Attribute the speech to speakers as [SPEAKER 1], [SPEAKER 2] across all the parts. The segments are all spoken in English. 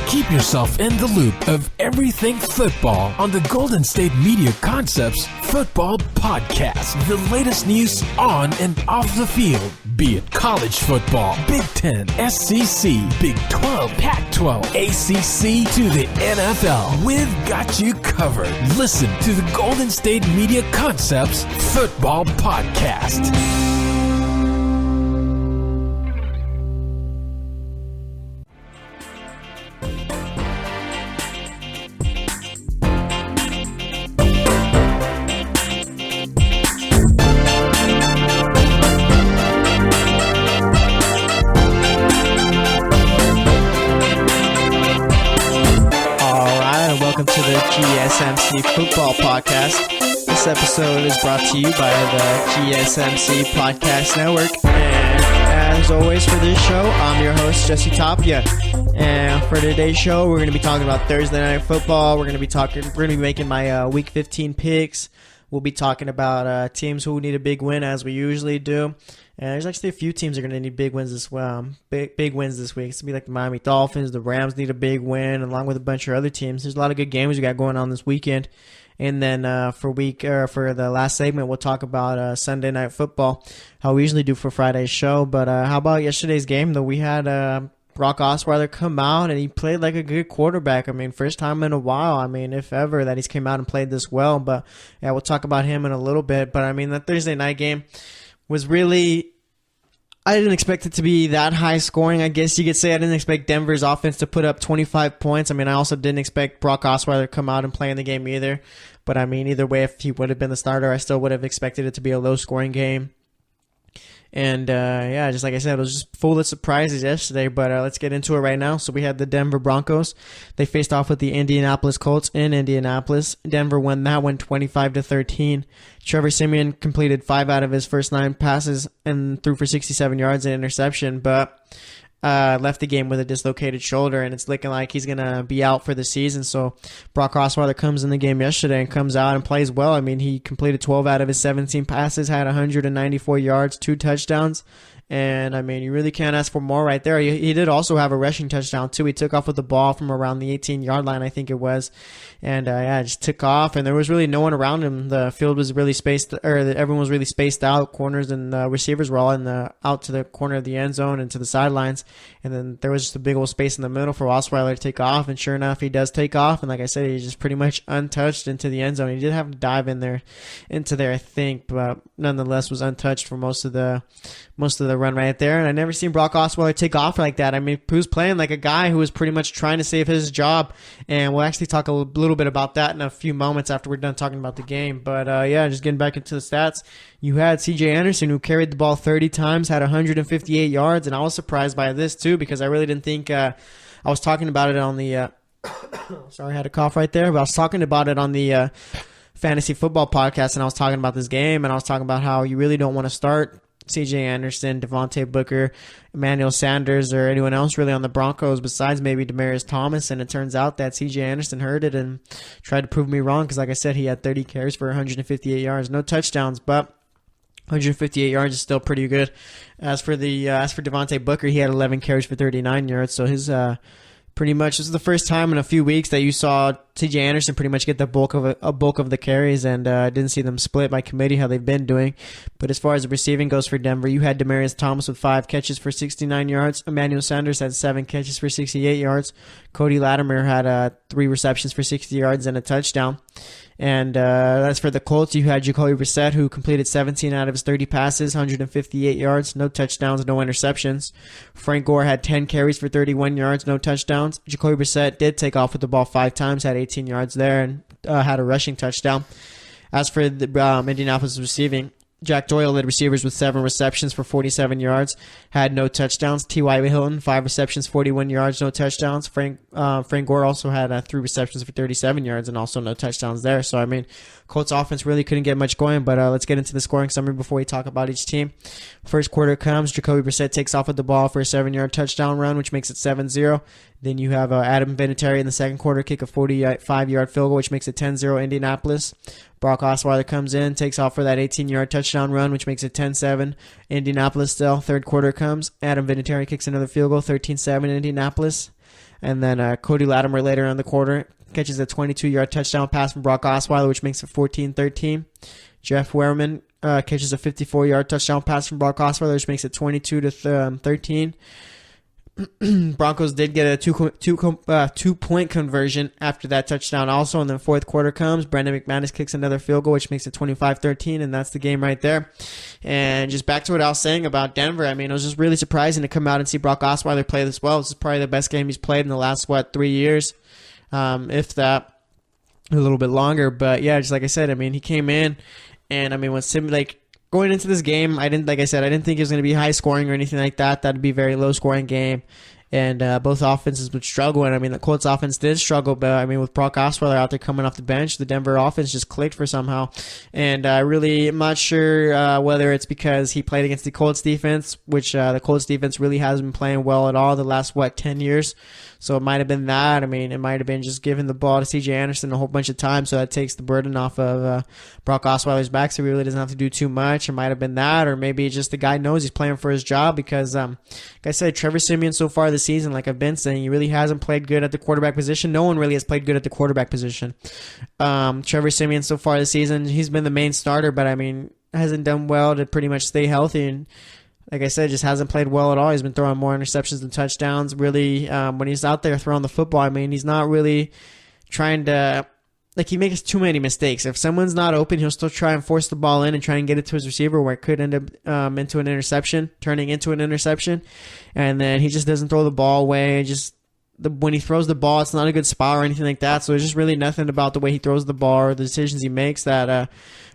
[SPEAKER 1] Keep yourself in the loop of everything football on the Golden State Media Concepts Football Podcast. The latest news on and off the field, be it college football, Big Ten, SEC, Big 12, Pac-12, ACC to the NFL. We've got you covered. Listen to the Golden State Media Concepts Football Podcast.
[SPEAKER 2] Welcome to the GSMC Football Podcast. This episode is brought to you by the GSMC Podcast Network. And as always for this show, I'm your host, Jesse Tapia. And for today's show, we're going to be talking about Thursday Night Football. We're going to be making my Week 15 picks. We'll be talking about teams who need a big win, as we usually do. And there's actually a few teams that are going to need big wins this big wins this week. It's going to be like the Miami Dolphins. The Rams need a big win, along with a bunch of other teams. There's a lot of good games we got going on this weekend. And then for the last segment, we'll talk about Sunday Night Football, how we usually do for Friday's show. But how about yesterday's game, though? We had Brock Osweiler come out, and he played like a good quarterback. I mean, first time in a while, I mean, if ever, that he's came out and played this well. But, yeah, we'll talk about him in a little bit. But, I mean, that Thursday night game was really, I didn't expect it to be that high scoring. I guess you could say I didn't expect Denver's offense to put up 25 points. I mean, I also didn't expect Brock Osweiler to come out and play in the game either. But, I mean, either way, if he would have been the starter, I still would have expected it to be a low-scoring game. And, yeah, just like I said, it was just full of surprises yesterday, but let's get into it right now. So we had the Denver Broncos. They faced off with the Indianapolis Colts in Indianapolis. Denver won that one 25-13. Trevor Siemian completed 5 out of his first 9 passes and threw for 67 yards and interception, but left the game with a dislocated shoulder, and it's looking like he's going to be out for the season. So Brock Osweiler comes in the game yesterday and comes out and plays well. I mean, he completed 12 out of his 17 passes, had 194 yards, 2 touchdowns. And, I mean, you really can't ask for more right there. He did also have a rushing touchdown, too. He took off with the ball from around the 18-yard line, I think it was. And, yeah, just took off. And there was really no one around him. The field was really spaced, or everyone was really spaced out. Corners and receivers were all out to the corner of the end zone and to the sidelines. And then there was just a big old space in the middle for Osweiler to take off. And sure enough, he does take off. And like I said, he's just pretty much untouched into the end zone. He did have to dive into there, I think. But nonetheless, was untouched for most of the run right there. And I never seen Brock Osweiler take off like that. I mean, he was playing like a guy who was pretty much trying to save his job. And we'll actually talk a little bit about that in a few moments after we're done talking about the game. But, yeah, just getting back into the stats. You had C.J. Anderson, who carried the ball 30 times, had 158 yards. And I was surprised by this, too, because I really didn't think I was talking about it on the sorry, I had a cough right there. But I was talking about it on the Fantasy Football Podcast, and I was talking about this game, and I was talking about how you really don't want to start C.J. Anderson, Devontae Booker, Emmanuel Sanders, or anyone else really on the Broncos besides maybe Demaryius Thomas. And it turns out that C.J. Anderson heard it and tried to prove me wrong because, like I said, he had 30 carries for 158 yards. No touchdowns, but 158 yards is still pretty good. As for Devontae Booker, he had 11 carries for 39 yards. So his pretty much this is the first time in a few weeks that you saw C.J. Anderson pretty much get the bulk of the carries, and didn't see them split by committee how they've been doing. But as far as the receiving goes for Denver, you had Demaryius Thomas with 5 catches for 69 yards. Emmanuel Sanders had 7 catches for 68 yards. Cody Latimer had 3 receptions for 60 yards and a touchdown. And as for the Colts, you had Jacoby Brissett, who completed 17 out of his 30 passes, 158 yards, no touchdowns, no interceptions. Frank Gore had 10 carries for 31 yards, no touchdowns. Jacoby Brissett did take off with the ball 5 times, had 18 yards there, and had a rushing touchdown. As for the Indianapolis receiving, Jack Doyle led receivers with 7 receptions for 47 yards, had no touchdowns. T.Y. Hilton, 5 receptions, 41 yards, no touchdowns. Frank Gore also had 3 receptions for 37 yards and also no touchdowns there. So, I mean, Colts offense really couldn't get much going, but let's get into the scoring summary before we talk about each team. First quarter comes, Jacoby Brissett takes off with the ball for a 7-yard touchdown run, which makes it 7-0. Then you have Adam Vinatieri in the second quarter kick a 45-yard field goal, which makes it 10-0 Indianapolis. Brock Osweiler comes in, takes off for that 18-yard touchdown run, which makes it 10-7 Indianapolis still. Third quarter comes, Adam Vinatieri kicks another field goal, 13-7 Indianapolis. And then Cody Latimer later in the quarter catches a 22-yard touchdown pass from Brock Osweiler, which makes it 14-13. Jeff Wehrman catches a 54-yard touchdown pass from Brock Osweiler, which makes it 22-13. Broncos did get a two-point conversion after that touchdown also, and then fourth quarter comes. Brandon McManus kicks another field goal, which makes it 25-13, and that's the game right there. And just back to what I was saying about Denver, I mean, it was just really surprising to come out and see Brock Osweiler play this well. This is probably the best game he's played in the last, 3 years, if that, a little bit longer. But yeah, just like I said, I mean, he came in, and I mean, going into this game, I didn't think it was going to be high scoring or anything like that. That'd be a very low scoring game. And both offenses would struggle. And I mean, the Colts offense did struggle, but I mean, with Brock Osweiler out there coming off the bench, the Denver offense just clicked for somehow. And I really am not sure whether it's because he played against the Colts defense, which the Colts defense really hasn't been playing well at all the last, 10 years. So it might have been that. I mean, it might have been just giving the ball to C.J. Anderson a whole bunch of times, so that takes the burden off of Brock Osweiler's back, so he really doesn't have to do too much. It might have been that, or maybe just the guy knows he's playing for his job because, like I said, Trevor Siemian so far this season, like I've been saying, he really hasn't played good at the quarterback position. No one really has played good at the quarterback position. Trevor Siemian so far this season, he's been the main starter, but I mean, hasn't done well to pretty much stay healthy, and like I said, just hasn't played well at all. He's been throwing more interceptions than touchdowns. Really, when he's out there throwing the football, I mean, he's not really trying to, he makes too many mistakes. If someone's not open, he'll still try and force the ball in and try and get it to his receiver, where it could end up into an interception, turning into an interception. And then he just doesn't throw the ball away. When he throws the ball, it's not a good spot or anything like that. So there's just really nothing about the way he throws the ball or the decisions he makes that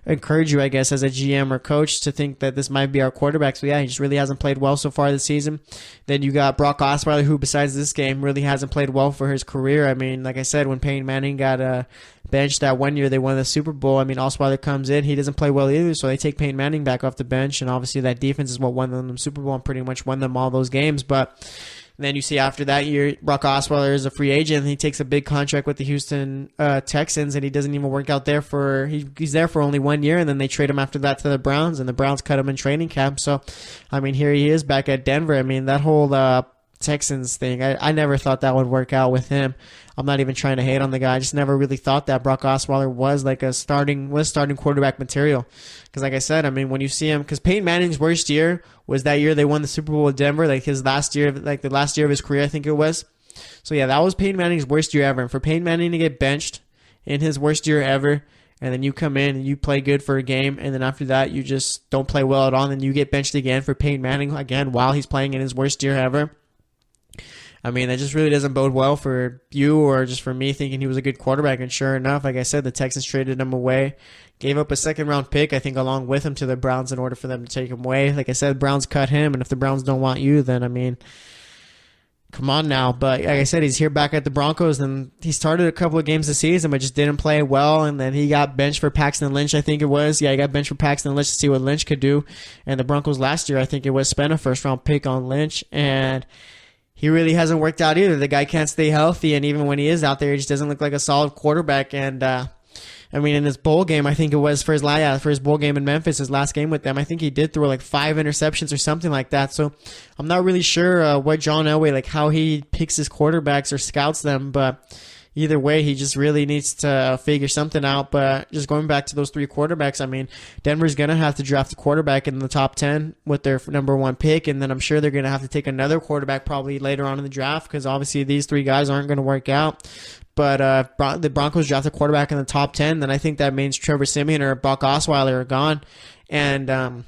[SPEAKER 2] encourage you, I guess, as a GM or coach to think that this might be our quarterback. So yeah, he just really hasn't played well so far this season. Then you got Brock Osweiler, who besides this game really hasn't played well for his career. I mean, like I said, when Peyton Manning got benched that one year they won the Super Bowl, I mean, Osweiler comes in, he doesn't play well either, so they take Peyton Manning back off the bench, and obviously that defense is what won them the Super Bowl and pretty much won them all those games. But then you see after that year, Brock Osweiler is a free agent, and he takes a big contract with the Houston Texans, and he doesn't even work out there he's there for only 1 year, and then they trade him after that to the Browns, and the Browns cut him in training camp. So, I mean, here he is back at Denver. I mean, that whole Texans thing, I never thought that would work out with him. I'm not even trying to hate on the guy. I just never really thought that Brock Osweiler was like starting quarterback material. Because like I said, I mean, when you see him, because Peyton Manning's worst year was that year they won the Super Bowl with Denver, like his last year, like the last year of his career, I think it was. So yeah, that was Peyton Manning's worst year ever. And for Peyton Manning to get benched in his worst year ever, and then you come in and you play good for a game, and then after that you just don't play well at all, and then you get benched again for Peyton Manning again while he's playing in his worst year ever. I mean, that just really doesn't bode well for you or just for me thinking he was a good quarterback. And sure enough, like I said, the Texans traded him away, gave up a second-round pick, I think, along with him to the Browns in order for them to take him away. Like I said, Browns cut him, and if the Browns don't want you, then, I mean, come on now. But like I said, he's here back at the Broncos, and he started a couple of games this season, but just didn't play well, and then he got benched for Paxton Lynch, I think it was. Yeah, he got benched for Paxton Lynch to see what Lynch could do. And the Broncos last year, I think it was, spent a first-round pick on Lynch, and he really hasn't worked out either. The guy can't stay healthy, and even when he is out there, he just doesn't look like a solid quarterback. And I mean, in his bowl game, I think it was for his bowl game in Memphis, his last game with them, I think he did throw like 5 interceptions or something like that. So I'm not really sure what John Elway, like how he picks his quarterbacks or scouts them, but either way, he just really needs to figure something out. But just going back to those 3 quarterbacks, I mean, Denver's going to have to draft a quarterback in the top 10 with their number 1 pick, and then I'm sure they're going to have to take another quarterback probably later on in the draft because obviously these 3 guys aren't going to work out. But the Broncos draft a quarterback in the top 10, then I think that means Trevor Siemian or Brock Osweiler are gone. And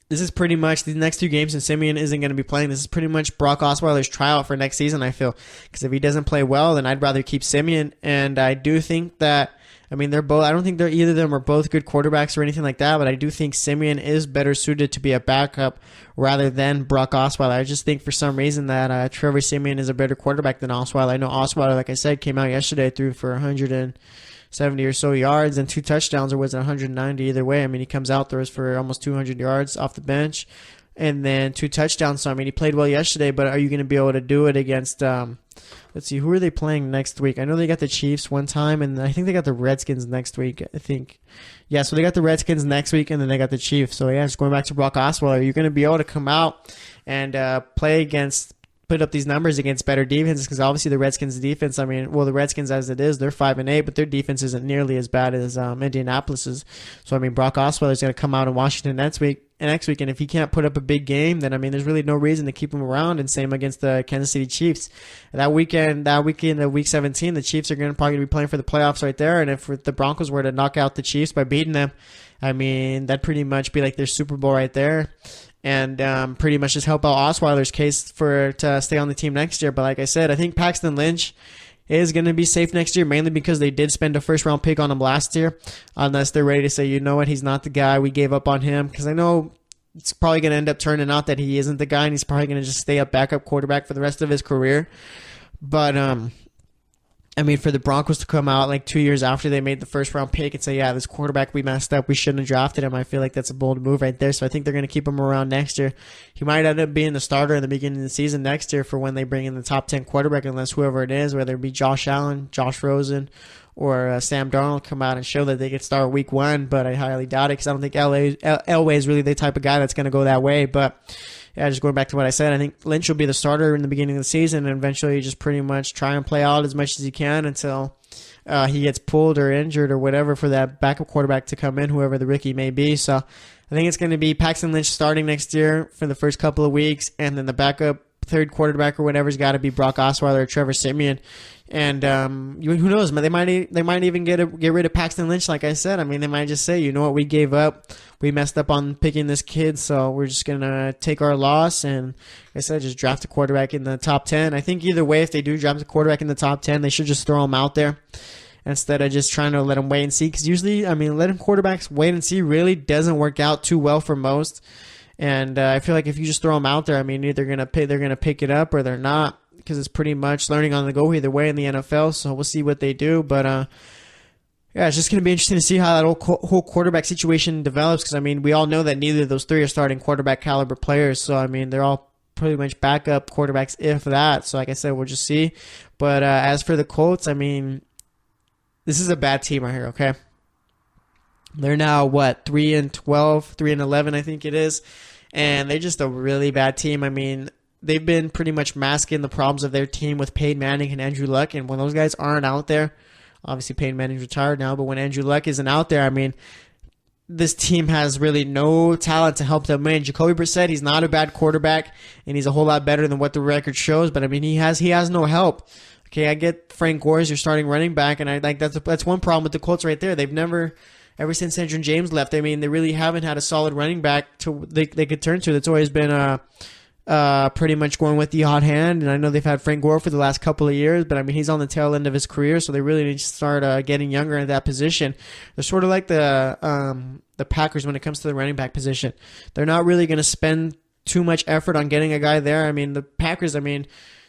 [SPEAKER 2] this is pretty much the next 2 games, and Siemian isn't going to be playing. This is pretty much Brock Osweiler's tryout for next season, I feel. Because if he doesn't play well, then I'd rather keep Siemian. And I do think that, I mean, I don't think either of them are both good quarterbacks or anything like that, but I do think Siemian is better suited to be a backup rather than Brock Osweiler. I just think for some reason that Trevor Siemian is a better quarterback than Osweiler. I know Osweiler, like I said, came out yesterday, threw for 170 or so yards and 2 touchdowns, or was it 190? Either way, I mean, he comes out, throws for almost 200 yards off the bench, and then 2 touchdowns. So, I mean, he played well yesterday, but are you going to be able to do it against, let's see, who are they playing next week? I know they got the Chiefs one time, and I think they got the Redskins next week, I think. Yeah, so they got the Redskins next week, and then they got the Chiefs. So, yeah, just going back to Brock Osweiler, are you going to be able to come out and play against put up these numbers against better defenses, because obviously the Redskins defense, I mean, well, the Redskins as it is, they're 5-8, but their defense isn't nearly as bad as Indianapolis's. So I mean, Brock Osweiler is going to come out in Washington next week, and if he can't put up a big game, then I mean, there's really no reason to keep him around. And same against the Kansas City Chiefs. That weekend of Week 17, the Chiefs are probably going to be playing for the playoffs right there. And if the Broncos were to knock out the Chiefs by beating them, I mean, that'd pretty much be like their Super Bowl right there. And pretty much just help out Osweiler's case to stay on the team next year. But like I said, I think Paxton Lynch is going to be safe next year, mainly because they did spend a first-round pick on him last year, unless they're ready to say, you know what, he's not the guy, we gave up on him. Because I know it's probably going to end up turning out that he isn't the guy, and he's probably going to just stay a backup quarterback for the rest of his career. But I mean, for the Broncos to come out like 2 years after they made the first round pick and say, yeah, this quarterback, we messed up, we shouldn't have drafted him, I feel like that's a bold move right there. So I think they're going to keep him around next year. He might end up being the starter in the beginning of the season next year for when they bring in the top 10 quarterback, unless whoever it is, whether it be Josh Allen, Josh Rosen, or Sam Darnold, come out and show that they could start week 1. But I highly doubt it, because I don't think Elway is really the type of guy that's going to go that way. But yeah, just going back to what I said, I think Lynch will be the starter in the beginning of the season, and eventually just pretty much try and play out as much as he can until he gets pulled or injured or whatever for that backup quarterback to come in, whoever the rookie may be. So I think it's going to be Paxton Lynch starting next year for the first couple of weeks, and then the backup third quarterback or whatever's got to be Brock Osweiler or Trevor Siemian. And who knows, man? They might even get rid of Paxton Lynch, like I said. I mean, they might just say, you know what, we gave up, we messed up on picking this kid, so we're just gonna take our loss and, like I said, just draft a quarterback in the top 10. I think either way, if they do draft a quarterback in the top 10, they should just throw him out there instead of just trying to let him wait and see. Because usually, I mean, letting quarterbacks wait and see really doesn't work out too well for most. And I feel like if you just throw them out there, I mean, either they're gonna pick it up or they're not, because it's pretty much learning on the go either way in the NFL. So we'll see what they do. But yeah, it's just going to be interesting to see how that whole quarterback situation develops, because, I mean, we all know that neither of those three are starting quarterback caliber players. So, I mean, they're all pretty much backup quarterbacks, if that. So, like I said, we'll just see. But as for the Colts, I mean, this is a bad team right here, okay? They're now, 3-12, 3-11, I think it is. And they're just a really bad team. I mean, they've been pretty much masking the problems of their team with Peyton Manning and Andrew Luck. And when those guys aren't out there, obviously Peyton Manning's retired now, but when Andrew Luck isn't out there, I mean, this team has really no talent to help them win. Jacoby Brissett, he's not a bad quarterback, and he's a whole lot better than what the record shows. But I mean, he has no help. Okay, I get Frank Gore as your starting running back, and I like that's one problem with the Colts right there. They've never, ever since Andrew James left, I mean, they really haven't had a solid running back they could turn to. That's always been pretty much going with the hot hand. And I know they've had Frank Gore for the last couple of years, but I mean, he's on the tail end of his career, so they really need to start getting younger in that position. They're sort of like the Packers when it comes to the running back position. They're not really going to spend too much effort on getting a guy there. I mean, the Packers, I mean,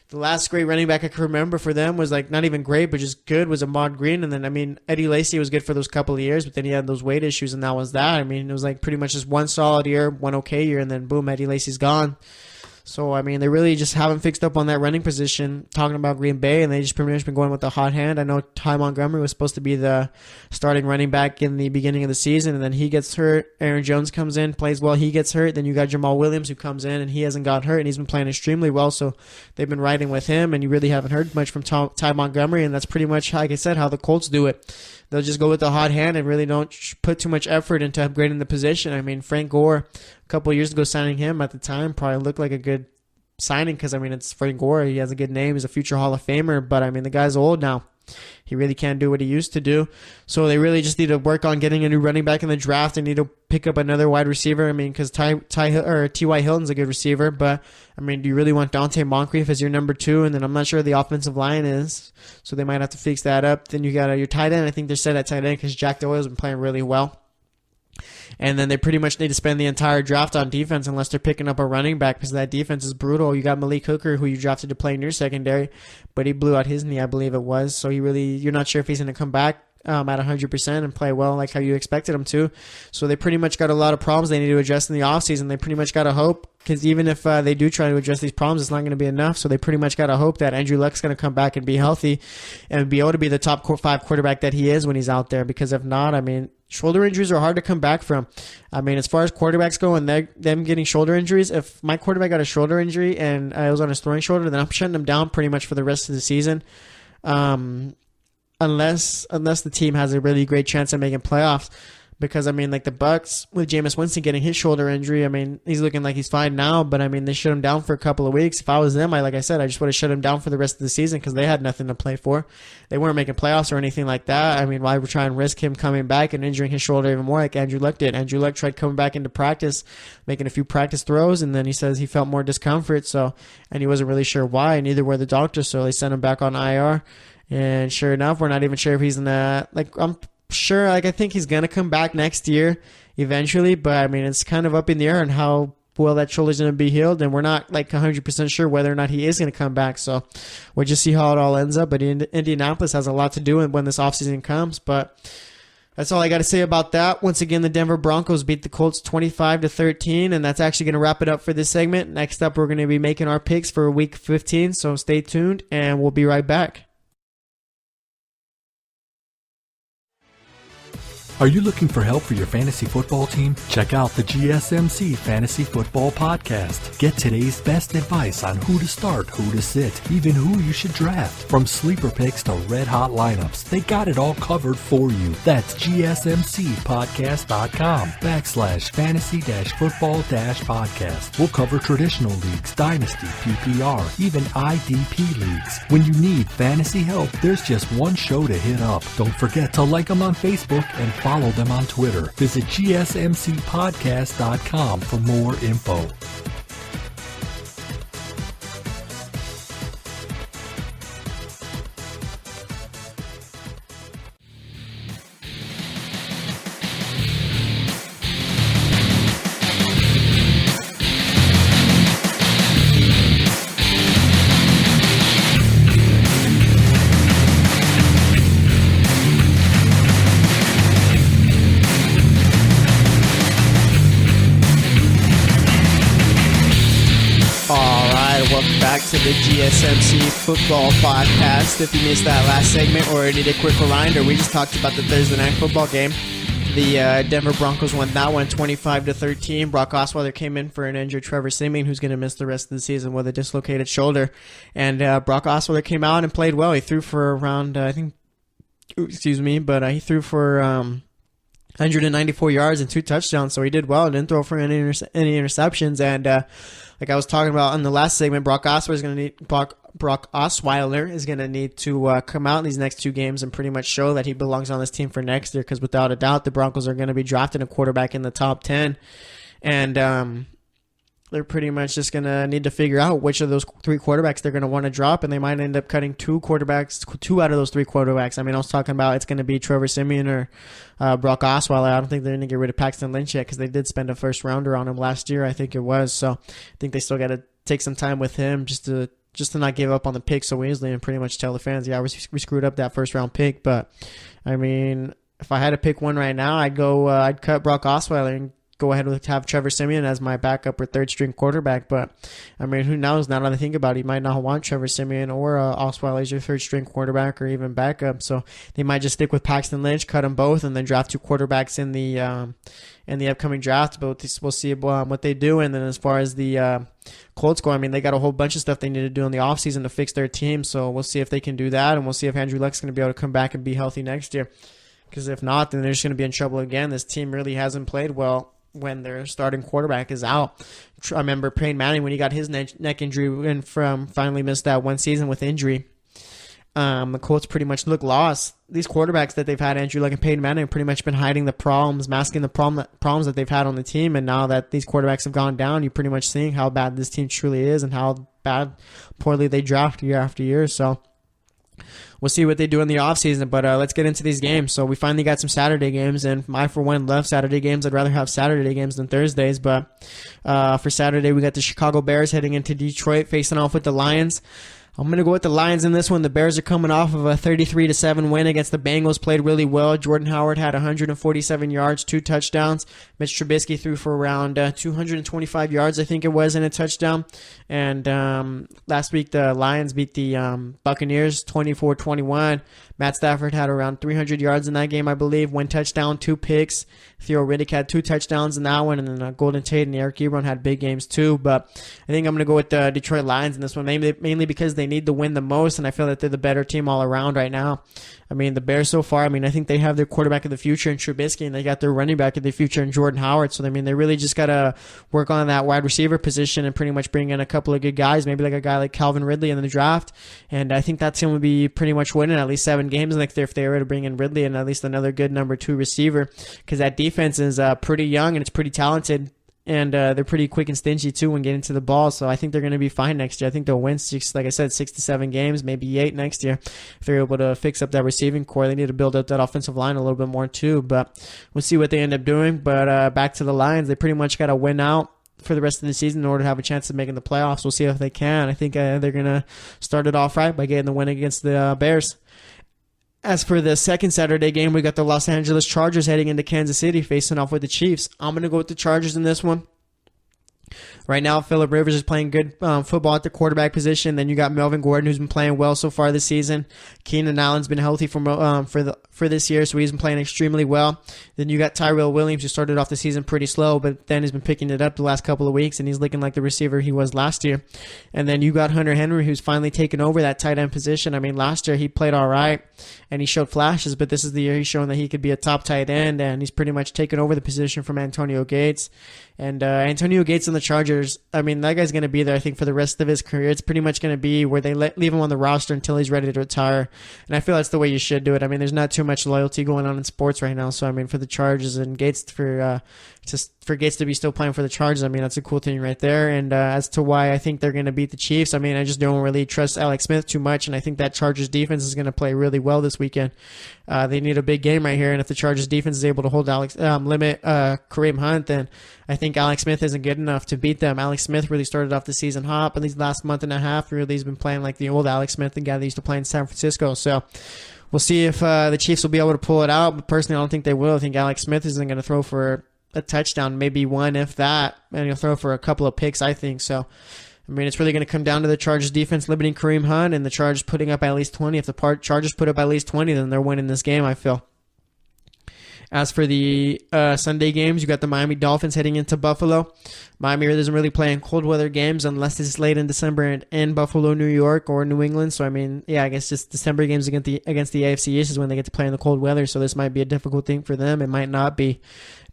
[SPEAKER 2] the last great running back I can remember for them was like not even great, but just good, was Ahmad Green. And then, I mean, Eddie Lacy was good for those couple of years, but then he had those weight issues, and that was that. I mean, it was like pretty much just one solid year, one okay year, and then boom, Eddie Lacy's gone. So, I mean, they really just haven't fixed up on that running position, talking about Green Bay, and they just pretty much been going with the hot hand. I know Ty Montgomery was supposed to be the starting running back in the beginning of the season, and then he gets hurt. Aaron Jones comes in, plays well, he gets hurt. Then you got Jamal Williams who comes in, and he hasn't got hurt, and he's been playing extremely well. So they've been riding with him, and you really haven't heard much from Ty Montgomery, and that's pretty much, like I said, how the Colts do it. They'll just go with the hot hand and really don't put too much effort into upgrading the position. I mean, Frank Gore, a couple of years ago, signing him at the time probably looked like a good signing, because I mean, it's Frank Gore. He has a good name. He's a future Hall of Famer, but I mean, the guy's old now. He really can't do what he used to do. So they really just need to work on getting a new running back in the draft. They need to pick up another wide receiver. I mean, because T.Y. Hilton's a good receiver, but I mean, do you really want Dante Moncrief as your number 2? And then I'm not sure the offensive line is, so they might have to fix that up. Then you got your tight end. I think they're set at tight end because Jack Doyle's been playing really well. And then they pretty much need to spend the entire draft on defense unless they're picking up a running back, because that defense is brutal. You got Malik Hooker, who you drafted to play in your secondary, but he blew out his knee, I believe it was. So you're not sure if he's going to come back at 100% and play well like how you expected them to. So they pretty much got a lot of problems they need to address in the offseason. They pretty much got to hope, because even if they do try to address these problems, it's not going to be enough. So they pretty much got to hope that Andrew Luck's going to come back and be healthy and be able to be the top 5 quarterback that he is when he's out there. Because if not, I mean, shoulder injuries are hard to come back from. I mean, as far as quarterbacks go and them getting shoulder injuries, if my quarterback got a shoulder injury and it was on his throwing shoulder, then I'm shutting him down pretty much for the rest of the season. Unless the team has a really great chance of making playoffs. Because, I mean, like the Bucs with Jameis Winston getting his shoulder injury, I mean, he's looking like he's fine now, but, I mean, they shut him down for a couple of weeks. If I was them, like I said, I just would have shut him down for the rest of the season because they had nothing to play for. They weren't making playoffs or anything like that. I mean, why would try and risk him coming back and injuring his shoulder even more like Andrew Luck did? Andrew Luck tried coming back into practice, making a few practice throws, and then he says he felt more discomfort, and he wasn't really sure why, and neither were the doctors, so they sent him back on IR. And sure enough, we're not even sure if he's in the, I think he's going to come back next year eventually, but I mean, it's kind of up in the air on how well that shoulder's going to be healed, and we're not 100% sure whether or not he is going to come back, so we'll just see how it all ends up. But Indianapolis has a lot to do when this offseason comes, but that's all I got to say about that. Once again, the Denver Broncos beat the Colts 25-13, and that's actually going to wrap it up for this segment. Next up, we're going to be making our picks for Week 15, so stay tuned, and we'll be right back.
[SPEAKER 3] Are you looking for help for your fantasy football team? Check out the GSMC Fantasy Football Podcast. Get today's best advice on who to start, who to sit, even who you should draft. From sleeper picks to red-hot lineups, they got it all covered for you. That's gsmcpodcast.com/fantasy-football-podcast. We'll cover traditional leagues, dynasty, PPR, even IDP leagues. When you need fantasy help, there's just one show to hit up. Don't forget to like them on Facebook and follow them on Twitter. Visit gsmcpodcast.com for more info.
[SPEAKER 2] To the GSMC Football Podcast. If you missed that last segment or need a quick reminder, we just talked about the Thursday night football game. The Denver Broncos won that one 25-13. Brock Osweiler came in for an injured Trevor Siemian, who's going to miss the rest of the season with a dislocated shoulder. And Brock Osweiler came out and played well. He threw for around, he threw for 194 yards and 2 touchdowns, so he did well. Didn't throw for any interceptions, and like I was talking about in the last segment, Brock Osweiler is going to need to come out in these next 2 games and pretty much show that he belongs on this team for next year, because without a doubt, the Broncos are going to be drafting a quarterback in the top 10, and they're pretty much just going to need to figure out which of those 3 quarterbacks they're going to want to drop, and they might end up cutting 2 out of those 3 quarterbacks. I mean, I was talking about it's going to be Trevor Siemian or Brock Osweiler. I don't think they're going to get rid of Paxton Lynch yet, because they did spend a first rounder on him last year, I think it was. So I think they still got to take some time with him just to not give up on the pick so easily and pretty much tell the fans, yeah, we screwed up that first round pick. But I mean, if I had to pick one right now, I'd cut Brock Osweiler and go ahead with have Trevor Siemian as my backup or third string quarterback. But I mean, who knows? Now that I think about it, you might not want Trevor Siemian or Osweiler as your third string quarterback or even backup. So they might just stick with Paxton Lynch, cut them both, and then draft 2 quarterbacks in the upcoming draft. But we'll see what they do. And then as far as the Colts go, I mean, they got a whole bunch of stuff they need to do in the offseason to fix their team. So we'll see if they can do that, and we'll see if Andrew Luck's going to be able to come back and be healthy next year. Because if not, then they're just going to be in trouble again. This team really hasn't played well when their starting quarterback is out. I remember Peyton Manning, when he got his neck injury and finally missed that one season with injury. The Colts pretty much look lost. These quarterbacks that they've had, Andrew Luck and Peyton Manning, have pretty much been hiding the problems, masking the problems that they've had on the team. And now that these quarterbacks have gone down, you're pretty much seeing how bad this team truly is and how poorly they draft year after year. So we'll see what they do in the offseason, but let's get into these games. So we finally got some Saturday games, and I, for one, love Saturday games. I'd rather have Saturday games than Thursdays, but for Saturday, we got the Chicago Bears heading into Detroit, facing off with the Lions. I'm going to go with the Lions in this one. The Bears are coming off of a 33-7 win against the Bengals. Played really well. Jordan Howard had 147 yards, 2 touchdowns. Mitch Trubisky threw for around 225 yards, I think it was, and a touchdown. And last week, the Lions beat the Buccaneers 24-21. Matt Stafford had around 300 yards in that game, I believe. 1 touchdown, 2 picks. Theo Riddick had 2 touchdowns in that one. And then Golden Tate and Eric Ebron had big games too. But I think I'm going to go with the Detroit Lions in this one, mainly because they need to win the most. And I feel that they're the better team all around right now. I mean, the Bears so far, I think they have their quarterback of the future in Trubisky, and they got their running back of the future in Jordan Howard. So, they really just got to work on that wide receiver position and pretty much bring in a couple of good guys, maybe like a guy like Calvin Ridley in the draft. And I think that team would be pretty much winning at least 7 games next year if they were to bring in Ridley and at least another good number 2 receiver, because that defense is pretty young and it's pretty talented. And they're pretty quick and stingy, too, when getting to the ball. So I think they're going to be fine next year. I think they'll win, 6 to 7 games, maybe 8 next year. If they're able to fix up that receiving core, they need to build up that offensive line a little bit more, too. But we'll see what they end up doing. But back to the Lions, they pretty much got to win out for the rest of the season in order to have a chance of making the playoffs. We'll see if they can. I think they're going to start it off right by getting the win against the Bears. As for the second Saturday game, we got the Los Angeles Chargers heading into Kansas City facing off with the Chiefs. I'm going to go with the Chargers in this one. Right now, Phillip Rivers is playing good football at the quarterback position. Then you got Melvin Gordon, who's been playing well so far this season. Keenan Allen's been healthy for this year, so he's been playing extremely well. Then you got Tyrell Williams, who started off the season pretty slow, but then has been picking it up the last couple of weeks, and he's looking like the receiver he was last year. And then you got Hunter Henry, who's finally taken over that tight end position. Last year he played all right, and he showed flashes, but this is the year he's shown that he could be a top tight end, and he's pretty much taken over the position from Antonio Gates. And Antonio Gates and the Chargers, that guy's going to be there, I think, for the rest of his career. It's pretty much going to be where they leave him on the roster until he's ready to retire. And I feel that's the way you should do it. There's not too much loyalty going on in sports right now. So, for the Chargers and Gates, for Gates to be still playing for the Chargers, that's a cool thing right there. And as to why I think they're going to beat the Chiefs, I just don't really trust Alex Smith too much, and I think that Chargers defense is going to play really well this weekend. They need a big game right here, and if the Chargers defense is able to hold limit Kareem Hunt, then I think Alex Smith isn't good enough to beat them. Alex Smith really started off the season hot, but these last month and a half, really he's been playing like the old Alex Smith, the guy that used to play in San Francisco. So we'll see if the Chiefs will be able to pull it out, but personally I don't think they will. I think Alex Smith isn't going to throw for a touchdown, maybe one if that, and he'll throw for a couple of picks, I think. So, it's really going to come down to the Chargers defense limiting Kareem Hunt and the Chargers putting up at least 20. If the Chargers put up at least 20, then they're winning this game, I feel. As for the Sunday games, you got the Miami Dolphins heading into Buffalo. Miami doesn't really play in cold weather games unless it's late in December in Buffalo, New York, or New England. So, I guess just December games against the AFC East is when they get to play in the cold weather. So this might be a difficult thing for them. It might not be.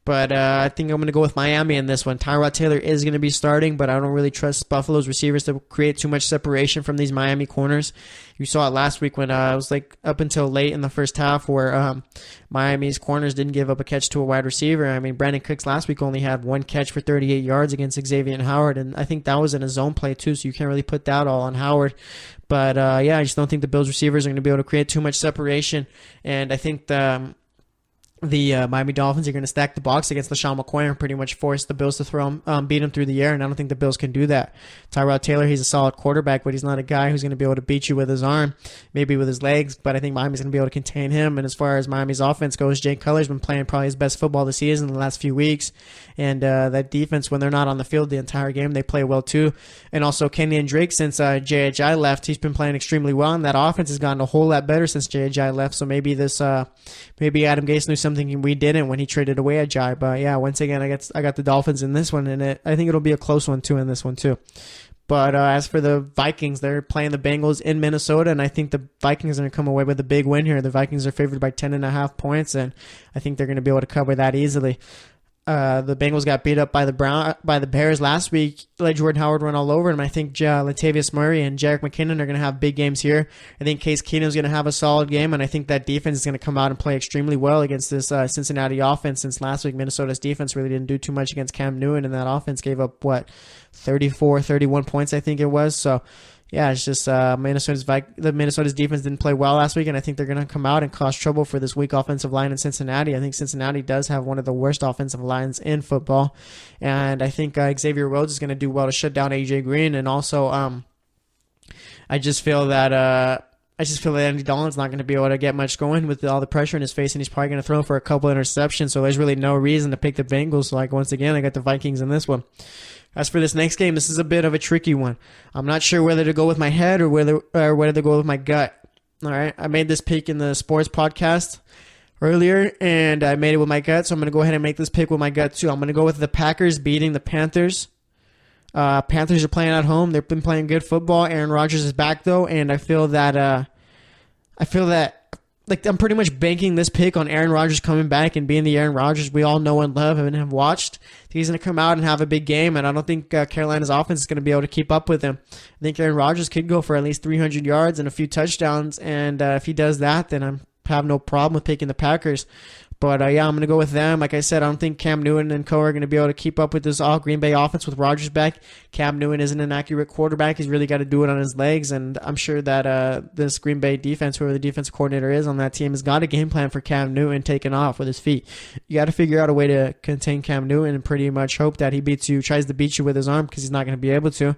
[SPEAKER 2] But I think I'm going to go with Miami in this one. Tyrod Taylor is going to be starting, but I don't really trust Buffalo's receivers to create too much separation from these Miami corners. You saw it last week when it was up until late in the first half where Miami's corners didn't give up a catch to a wide receiver. Brandon Cooks last week only had 1 catch for 38 yards against Xavier Howard, and I think that was in a zone play too, so you can't really put that all on Howard. But I just don't think the Bills receivers are going to be able to create too much separation, and I think the Miami Dolphins are going to stack the box against LaShawn McCoy and pretty much force the Bills to beat him through the air, and I don't think the Bills can do that. Tyrod Taylor, he's a solid quarterback, but he's not a guy who's going to be able to beat you with his arm, maybe with his legs, but I think Miami's going to be able to contain him. And as far as Miami's offense goes, Jay Cutler's been playing probably his best football this season in the last few weeks, and that defense, when they're not on the field the entire game, they play well too. And also Kenyon Drake, since J.H.I. left, he's been playing extremely well, and that offense has gotten a whole lot better since J.H.I. left, so maybe maybe Adam Gase knew something we didn't when he traded away Ajayi. But yeah, once again, I got the Dolphins in this one, and I think it'll be a close one too in this one too. But as for the Vikings, they're playing the Bengals in Minnesota, and I think the Vikings are going to come away with a big win here. The Vikings are favored by 10.5 points, and I think they're going to be able to cover that easily. The Bengals got beat up by the Bears last week. Let Jordan Howard run all over them. I think Latavius Murray and Jerick McKinnon are going to have big games here. I think Case Keenum's going to have a solid game, and I think that defense is going to come out and play extremely well against this Cincinnati offense. Since last week, Minnesota's defense really didn't do too much against Cam Newton, and that offense gave up 31 points, I think it was. So yeah, it's just Minnesota's defense didn't play well last week, and I think they're going to come out and cause trouble for this weak offensive line in Cincinnati. I think Cincinnati does have one of the worst offensive lines in football, and I think Xavier Rhodes is going to do well to shut down A.J. Green, and also I just feel that Andy Dalton's not going to be able to get much going with all the pressure in his face, and he's probably going to throw for a couple interceptions. So there's really no reason to pick the Bengals. So once again, I got the Vikings in this one. As for this next game, this is a bit of a tricky one. I'm not sure whether to go with my head or whether to go with my gut. All right, I made this pick in the sports podcast earlier, and I made it with my gut, so I'm going to go ahead and make this pick with my gut too. I'm going to go with the Packers beating the Panthers. Panthers are playing at home. They've been playing good football. Aaron Rodgers is back though, and I feel that I'm pretty much banking this pick on Aaron Rodgers coming back and being the Aaron Rodgers we all know and love and have watched. He's going to come out and have a big game, and I don't think Carolina's offense is going to be able to keep up with him. I think Aaron Rodgers could go for at least 300 yards and a few touchdowns, and if he does that, then I have no problem with picking the Packers. But yeah, I'm going to go with them. Like I said, I don't think Cam Newton and co are going to be able to keep up with this all Green Bay offense with Rodgers back. Cam Newton isn't an accurate quarterback. He's really got to do it on his legs. And I'm sure that this Green Bay defense, whoever the defensive coordinator is on that team, has got a game plan for Cam Newton taking off with his feet. You got to figure out a way to contain Cam Newton and pretty much hope that he tries to beat you with his arm, because he's not going to be able to.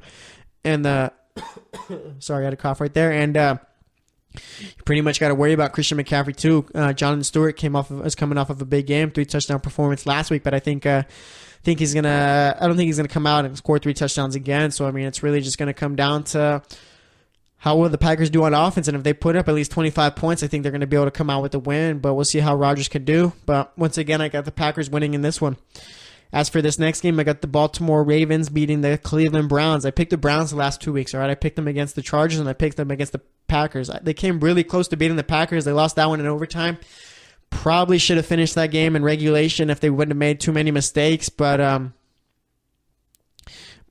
[SPEAKER 2] And sorry, I had a cough right there. And you pretty much got to worry about Christian McCaffrey too. Jonathan Stewart is coming off of a big game, 3 touchdown performance last week, but I don't think he's gonna come out and score 3 touchdowns again. So I mean, it's really just gonna come down to how will the Packers do on offense, and if they put up at least 25 points, I think they're gonna be able to come out with a win. But we'll see how Rodgers can do. But once again, I got the Packers winning in this one. As for this next game, I got the Baltimore Ravens beating the Cleveland Browns. I picked the Browns the last 2 weeks, all right? I picked them against the Chargers, and I picked them against the Packers. They came really close to beating the Packers. They lost that one in overtime. Probably should have finished that game in regulation if they wouldn't have made too many mistakes. But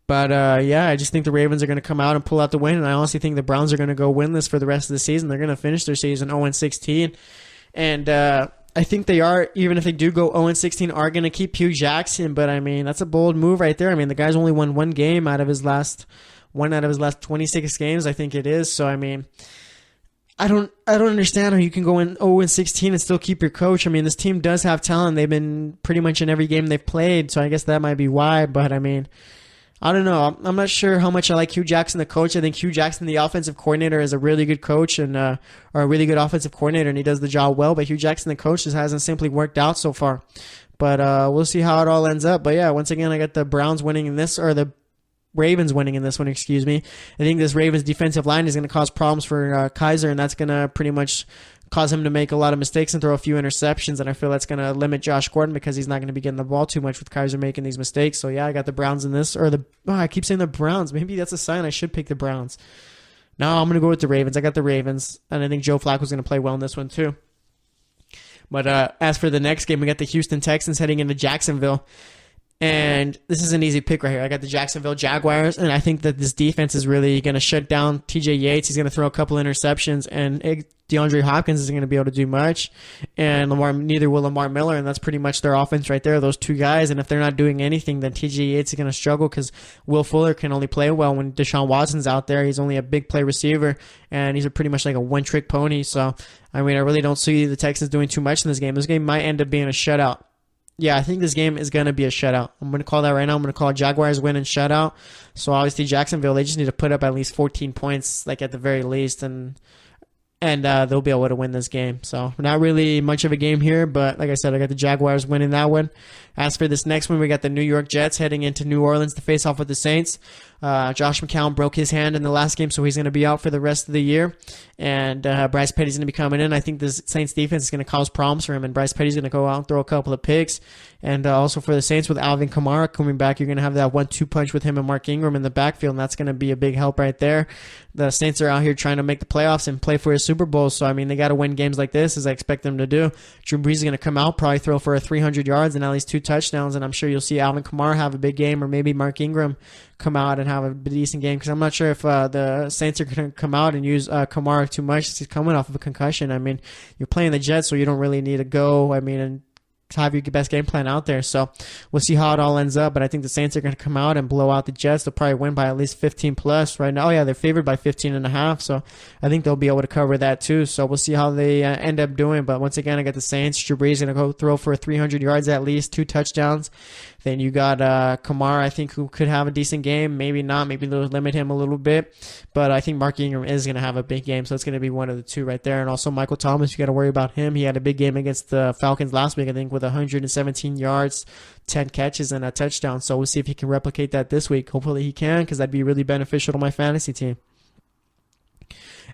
[SPEAKER 2] yeah, I just think the Ravens are going to come out and pull out the win, and I honestly think the Browns are going to go winless for the rest of the season. They're going to finish their season 0-16, and I think they are, even if they do go 0-16, are going to keep Hugh Jackson. But I mean, that's a bold move right there. I mean, the guy's only won one game out of his last 26 games, I think it is. So I mean, I don't understand how you can go in 0-16 and still keep your coach. I mean, this team does have talent. They've been pretty much in every game they've played, so I guess that might be why. But I mean, I don't know. I'm not sure how much I like Hugh Jackson, the coach. I think Hugh Jackson, the offensive coordinator, is a really good coach and or a really good offensive coordinator, and he does the job well. But Hugh Jackson, the coach, just hasn't simply worked out so far. But we'll see how it all ends up. But yeah, once again, I got the Browns winning in this, or the Ravens winning in this one, excuse me. I think this Ravens defensive line is going to cause problems for Kaiser, and that's going to pretty much cause him to make a lot of mistakes and throw a few interceptions, and I feel that's going to limit Josh Gordon because he's not going to be getting the ball too much with Kaiser making these mistakes. So yeah, I got the Browns in this, I keep saying the Browns. Maybe that's a sign I should pick the Browns. No, I'm going to go with the Ravens. I got the Ravens, and I think Joe Flacco's going to play well in this one too. But as for the next game, we got the Houston Texans heading into Jacksonville. And this is an easy pick right here. I got the Jacksonville Jaguars, and I think that this defense is really going to shut down TJ Yates. He's going to throw a couple interceptions, and DeAndre Hopkins isn't going to be able to do much. And neither will Lamar Miller, and that's pretty much their offense right there, those two guys. And if they're not doing anything, then TJ Yates is going to struggle because Will Fuller can only play well when Deshaun Watson's out there. He's only a big play receiver, and he's pretty much like a one-trick pony. So, I mean, I really don't see the Texans doing too much in this game. This game might end up being a shutout. Yeah, I think this game is going to be a shutout. I'm going to call that right now. I'm going to call Jaguars win and shutout. So obviously Jacksonville, they just need to put up at least 14 points, like at the very least, and they'll be able to win this game. So not really much of a game here, but like I said, I got the Jaguars winning that one. As for this next one, we got the New York Jets heading into New Orleans to face off with the Saints. Josh McCown broke his hand in the last game, so he's going to be out for the rest of the year. And Bryce Petty's going to be coming in. I think this Saints defense is going to cause problems for him, and Bryce Petty's going to go out and throw a couple of picks. And also for the Saints, with Alvin Kamara coming back, you're going to have that 1-2 punch with him and Mark Ingram in the backfield, and that's going to be a big help right there. The Saints are out here trying to make the playoffs and play for a Super Bowl, so I mean, they got to win games like this, as I expect them to do. Drew Brees is going to come out, probably throw for 300 yards and at least 2 touchdowns, and I'm sure you'll see Alvin Kamara have a big game, or maybe Mark Ingram come out and have a decent game, because I'm not sure if the Saints are going to come out and use Kamara too much. He's coming off of a concussion. I mean, you're playing the Jets, so you don't really need to go. I mean, and have your best game plan out there. So we'll see how it all ends up. But I think the Saints are going to come out and blow out the Jets. They'll probably win by at least 15 plus right now. Oh yeah, they're favored by 15.5. So I think they'll be able to cover that too. So we'll see how they end up doing. But once again, I got the Saints. Drew Brees is going to go throw for 300 yards at least, 2 touchdowns. Then you got Kamara, I think, who could have a decent game. Maybe not. Maybe they'll limit him a little bit. But I think Mark Ingram is going to have a big game. So it's going to be one of the two right there. And also Michael Thomas, you got to worry about him. He had a big game against the Falcons last week, I think, with 117 yards, 10 catches, and a touchdown. So we'll see if he can replicate that this week. Hopefully he can, because that'd be really beneficial to my fantasy team.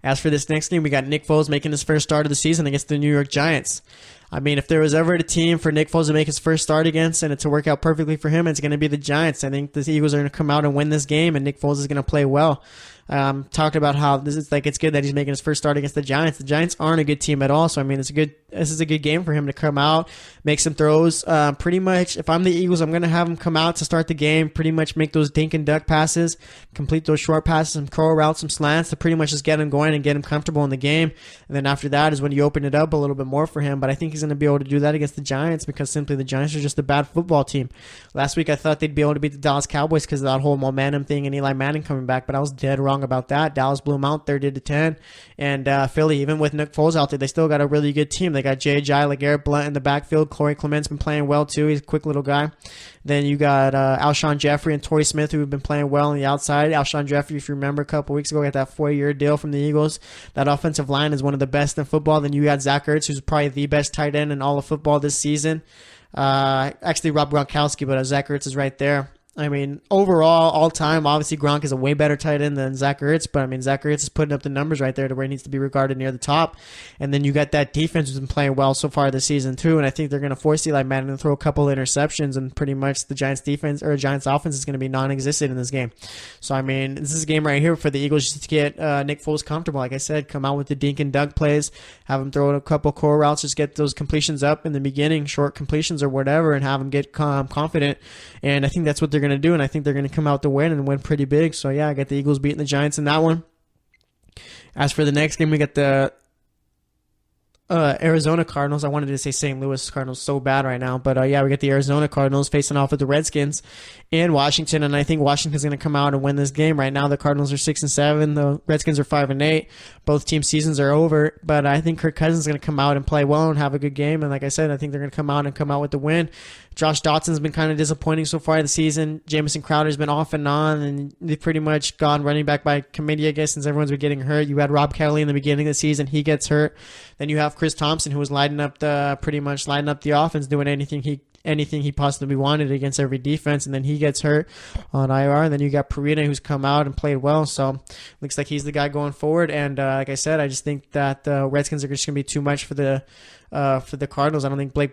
[SPEAKER 2] As for this next game, we got Nick Foles making his first start of the season against the New York Giants. I mean, if there was ever a team for Nick Foles to make his first start against and it to work out perfectly for him, it's going to be the Giants. I think the Eagles are going to come out and win this game, and Nick Foles is going to play well. Talked about how it's good that he's making his first start against the Giants. The Giants aren't a good team at all, so I mean, this is a good game for him to come out, make some throws. Pretty much, if I'm the Eagles, I'm going to have him come out to start the game, pretty much make those dink and duck passes, complete those short passes, some curl routes, some slants to pretty much just get him going and get him comfortable in the game. And then after that is when you open it up a little bit more for him. But I think he's going to be able to do that against the Giants, because simply the Giants are just a bad football team. Last week I thought they'd be able to beat the Dallas Cowboys because of that whole momentum thing and Eli Manning coming back, but I was dead wrong about that. Dallas blew them out 30-10, and Philly, even with Nick Foles out there, they still got a really good team. They got J.J. LeGarrette Blount in the backfield. Corey Clement's been playing well too. He's a quick little guy. Then you got Alshon Jeffrey and Torrey Smith, who have been playing well on the outside. Alshon Jeffrey, if you remember, a couple weeks ago, got that 4-year deal from the Eagles. That offensive line is one of the best in football. Then you got Zach Ertz, who's probably the best tight end in all of football this season. Actually, Rob Gronkowski, but Zach Ertz is right there. I mean, overall, all time, obviously Gronk is a way better tight end than Zach Ertz, but I mean, Zach Ertz is putting up the numbers right there to where he needs to be regarded near the top. And then you got that defense who's been playing well so far this season too, and I think they're going to force Eli Manning to throw a couple of interceptions, and pretty much the Giants defense or Giants offense is going to be non-existent in this game. So I mean, this is a game right here for the Eagles just to get Nick Foles comfortable. Like I said, come out with the dink and dunk plays, have him throw a couple core routes, just get those completions up in the beginning, short completions or whatever, and have him get confident. And I think that's what they're going to do, and I think they're going to come out to win and win pretty big. So yeah, I got the Eagles beating the Giants in that one. As for the next game, we got the Arizona Cardinals. I wanted to say St. Louis Cardinals so bad right now, but yeah, we got the Arizona Cardinals facing off with the Redskins in Washington, and I think Washington's going to come out and win this game. Right now, the Cardinals are 6-7, the Redskins are 5-8. Both team seasons are over, but I think Kirk Cousins is going to come out and play well and have a good game. And like I said, I think they're going to come out with the win. Josh Dotson's been kind of disappointing so far this season. Jamison Crowder's been off and on, and they've pretty much gone running back by committee, I guess, since everyone's been getting hurt. You had Rob Kelly in the beginning of the season. He gets hurt. Then you have Chris Thompson, who was pretty much lighting up the offense, doing anything he possibly wanted against every defense, and then he gets hurt on IR. And then you got Perina, who's come out and played well, so looks like he's the guy going forward. And like I said, I just think that the Redskins are just going to be too much for the Cardinals. I don't think Blaine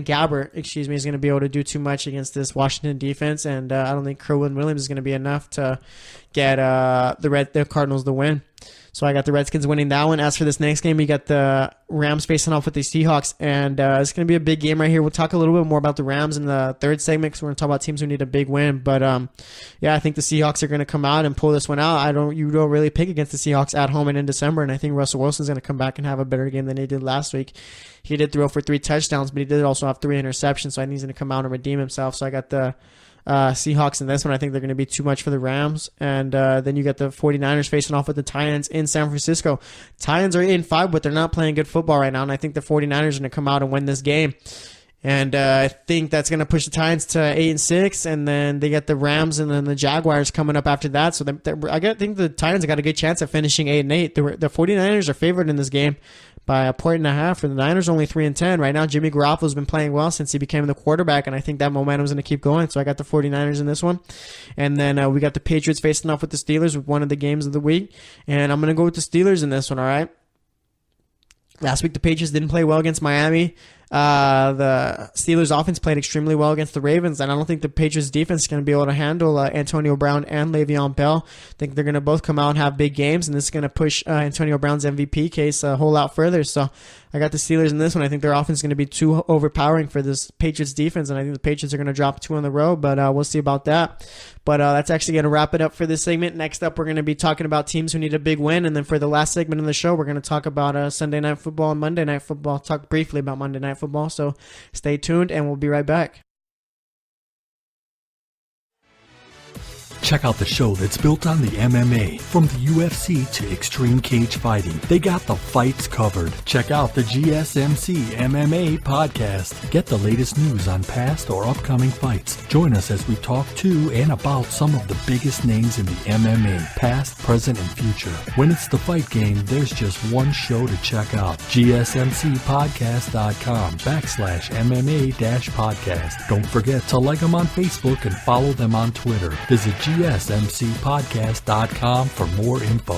[SPEAKER 2] Gabbert, is going to be able to do too much against this Washington defense, and I don't think Kerwin Williams is going to be enough to get the Cardinals the win. So I got the Redskins winning that one. As for this next game, we got the Rams facing off with the Seahawks, and it's going to be a big game right here. We'll talk a little bit more about the Rams in the third segment, because we're going to talk about teams who need a big win. But yeah, I think the Seahawks are going to come out and pull this one out. You don't really pick against the Seahawks at home and in December, and I think Russell Wilson's going to come back and have a better game than he did last week. He did throw for 3 touchdowns, but he did also have 3 interceptions, so I think he's going to come out and redeem himself. So I got the Seahawks in this one. I think they're going to be too much for the Rams. And then you got the 49ers facing off with the Titans in San Francisco. Titans are 8-5, but they're not playing good football right now, and I think the 49ers are going to come out and win this game. And I think that's going to push the Titans to 8-6, and then they get the Rams and then the Jaguars coming up after that. So I think the Titans have got a good chance of finishing 8-8. The 49ers are favored in this game by 1.5 for the Niners, only 3-10. Right now, Jimmy Garoppolo's been playing well since he became the quarterback, and I think that momentum is going to keep going. So I got the 49ers in this one. And then we got the Patriots facing off with the Steelers with one of the games of the week. And I'm going to go with the Steelers in this one, all right? Last week, the Patriots didn't play well against Miami. The Steelers offense played extremely well against the Ravens, and I don't think the Patriots defense is going to be able to handle Antonio Brown and Le'Veon Bell. I think they're going to both come out and have big games, and this is going to push Antonio Brown's MVP case a whole lot further. So I got the Steelers in this one. I think their offense is going to be too overpowering for this Patriots defense, and I think the Patriots are going to drop 2 in a row, but we'll see about that. But that's actually going to wrap it up for this segment. Next up, we're going to be talking about teams who need a big win, and then for the last segment of the show, we're going to talk about Sunday Night Football and Monday Night Football. Talk briefly about Monday Night Football, so stay tuned, and we'll be right back.
[SPEAKER 3] Check out the show that's built on the MMA. From the UFC to extreme cage fighting, they got the fights covered. Check out the GSMC MMA podcast. Get the latest news on past or upcoming fights. Join us as we talk to and about some of the biggest names in the MMA, past, present, and future. When it's the fight game, there's just one show to check out. GSMCpodcast.com/MMA-podcast. Don't forget to like them on Facebook and follow them on Twitter. Visit GSMCpodcast.com for more info.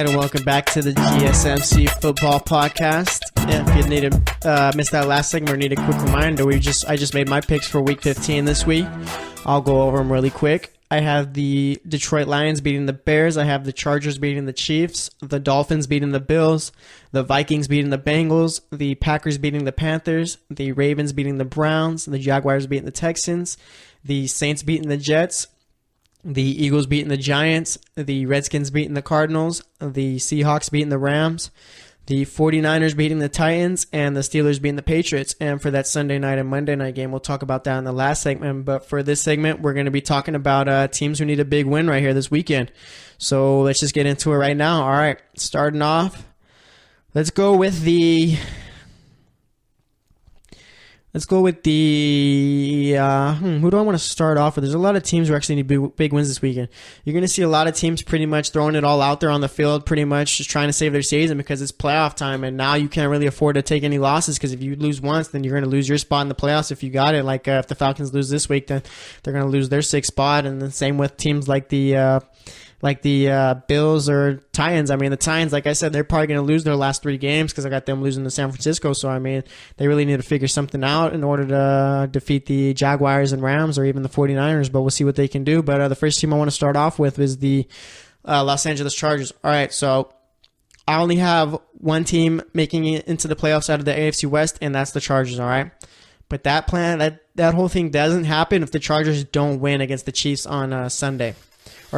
[SPEAKER 2] Welcome back to the GSMC Football Podcast. If you need to miss that last segment or need a quick reminder, I just made my picks for Week 15 this week. I'll go over them really quick. I have the Detroit Lions beating the Bears. I have the Chargers beating the Chiefs, the Dolphins beating the Bills, the Vikings beating the Bengals, the Packers beating the Panthers, the Ravens beating the Browns, the Jaguars beating the Texans, the Saints beating the Jets, the Eagles beating the Giants, the Redskins beating the Cardinals, the Seahawks beating the Rams, the 49ers beating the Titans, and the Steelers beating the Patriots. And for that Sunday night and Monday night game, we'll talk about that in the last segment. But for this segment, we're going to be talking about teams who need a big win right here this weekend. So let's just get into it right now. All right, starting off, let's go with the who do I want to start off with? There's a lot of teams who actually need big wins this weekend. You're going to see a lot of teams pretty much throwing it all out there on the field, pretty much just trying to save their season because it's playoff time, and now you can't really afford to take any losses because if you lose once, then you're going to lose your spot in the playoffs if you got it. Like if the Falcons lose this week, then they're going to lose their 6th spot, and the same with teams like the Bills or Titans. I mean, the Titans, like I said, they're probably going to lose their last 3 games because I got them losing to San Francisco. So, I mean, they really need to figure something out in order to defeat the Jaguars and Rams or even the 49ers, but we'll see what they can do. But the first team I want to start off with is the Los Angeles Chargers. All right, so I only have one team making it into the playoffs out of the AFC West, and that's the Chargers, all right? But that whole thing doesn't happen if the Chargers don't win against the Chiefs on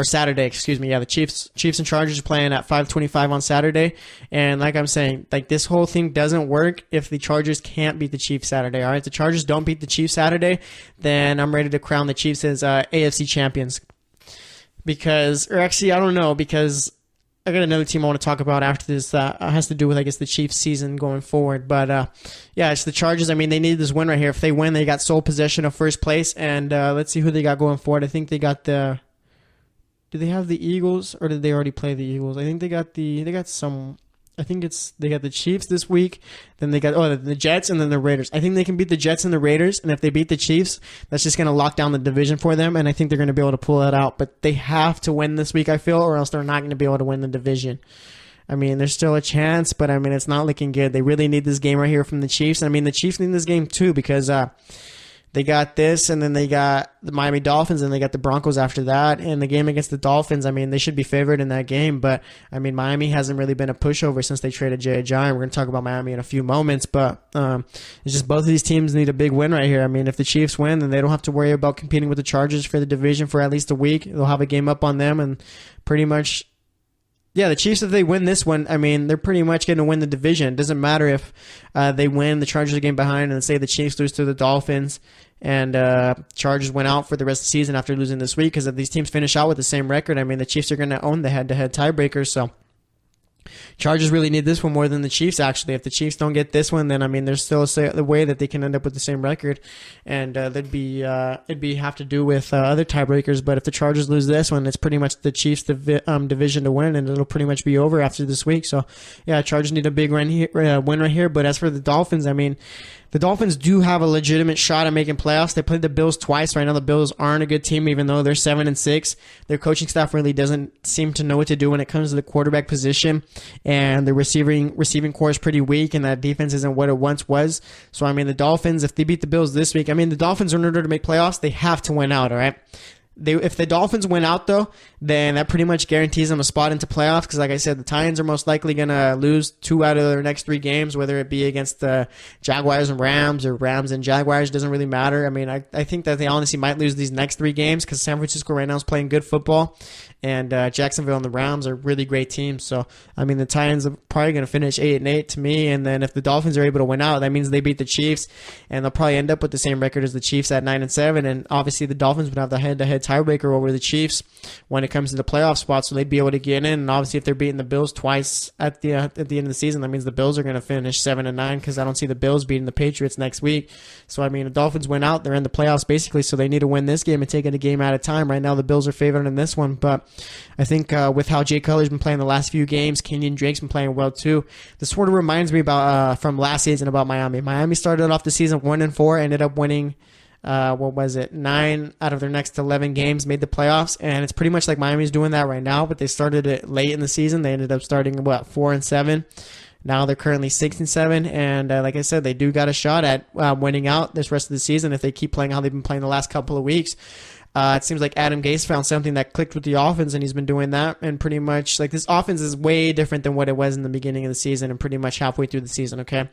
[SPEAKER 2] Saturday, excuse me. Yeah, the Chiefs and Chargers are playing at 5:25 on Saturday. And like I'm saying, like this whole thing doesn't work if the Chargers can't beat the Chiefs Saturday. All right, if the Chargers don't beat the Chiefs Saturday, then I'm ready to crown the Chiefs as AFC champions. Because I don't know, because I got another team I want to talk about after this that has to do with, I guess, the Chiefs season going forward. But yeah, it's the Chargers. I mean, they need this win right here. If they win, they got sole possession of first place. And let's see who they got going forward. I think they got the... Do they have the Eagles, or did they already play the Eagles? I think they got the Chiefs this week, then they got the Jets, and then the Raiders. I think they can beat the Jets and the Raiders, and if they beat the Chiefs, that's just going to lock down the division for them, and I think they're going to be able to pull that out. But they have to win this week, I feel, or else they're not going to be able to win the division. I mean, there's still a chance, but I mean, it's not looking good. They really need this game right here from the Chiefs. I mean, the Chiefs need this game too because they got this, and then they got the Miami Dolphins, and they got the Broncos after that. And the game against the Dolphins, I mean, they should be favored in that game. But, I mean, Miami hasn't really been a pushover since they traded Jay Ajayi. We're going to talk about Miami in a few moments. But it's just both of these teams need a big win right here. I mean, if the Chiefs win, then they don't have to worry about competing with the Chargers for the division for at least a week. They'll have a game up on them, and pretty much... Yeah, the Chiefs, if they win this one, I mean, they're pretty much going to win the division. It doesn't matter if they win, the Chargers are getting behind, and say the Chiefs lose to the Dolphins, and Chargers went out for the rest of the season after losing this week, because if these teams finish out with the same record, I mean, the Chiefs are going to own the head-to-head tiebreakers, so Chargers really need this one more than the Chiefs, actually. If the Chiefs don't get this one, then, I mean, there's still the way that they can end up with the same record, and it'd be have to do with other tiebreakers. But if the Chargers lose this one, it's pretty much the Chiefs' division to win, and it'll pretty much be over after this week. So, yeah, Chargers need a big win right here. But as for the Dolphins, I mean, the Dolphins do have a legitimate shot at making playoffs. They played the Bills twice. Right now, the Bills aren't a good team, even though they're 7-6. Their coaching staff really doesn't seem to know what to do when it comes to the quarterback position, and the receiving core is pretty weak, and that defense isn't what it once was. So, I mean, the Dolphins, if they beat the Bills this week, I mean, the Dolphins, in order to make playoffs, they have to win out, all right? If the Dolphins win out, though, then that pretty much guarantees them a spot into playoffs because, like I said, the Titans are most likely going to lose 2 out of their next 3 games, whether it be against the Jaguars and Rams or Rams and Jaguars. Doesn't really matter. I mean, I think that they honestly might lose these next 3 games because San Francisco right now is playing good football, and Jacksonville and the Rams are really great teams. So, I mean, the Titans are probably going to finish 8-8 to me, and then if the Dolphins are able to win out, that means they beat the Chiefs, and they'll probably end up with the same record as the Chiefs at 9-7, and obviously the Dolphins would have the head-to-head tiebreaker over the Chiefs when it comes to the playoff spot, so they'd be able to get in. And obviously, if they're beating the Bills twice at the end of the season, that means the Bills are going to finish 7-9 because I don't see the Bills beating the Patriots next week. So, I mean, the Dolphins went out, they're in the playoffs basically, so they need to win this game and take it a game at a time. Right now, the Bills are favored in this one, but I think with how Jay Cutler's been playing the last few games, Kenyon Drake's been playing well too. This sort of reminds me about from last season about Miami. Miami started off the season 1-4, ended up winning 9 out of their next 11 games, made the playoffs, and it's pretty much like Miami's doing that right now, but they started it late in the season. They ended up starting 4-7. Now they're currently 6-7, and like I said, they do got a shot at winning out this rest of the season if they keep playing how they've been playing the last couple of weeks. It seems like Adam Gase found something that clicked with the offense, and he's been doing that. And pretty much, like, this offense is way different than what it was in the beginning of the season and pretty much halfway through the season, okay?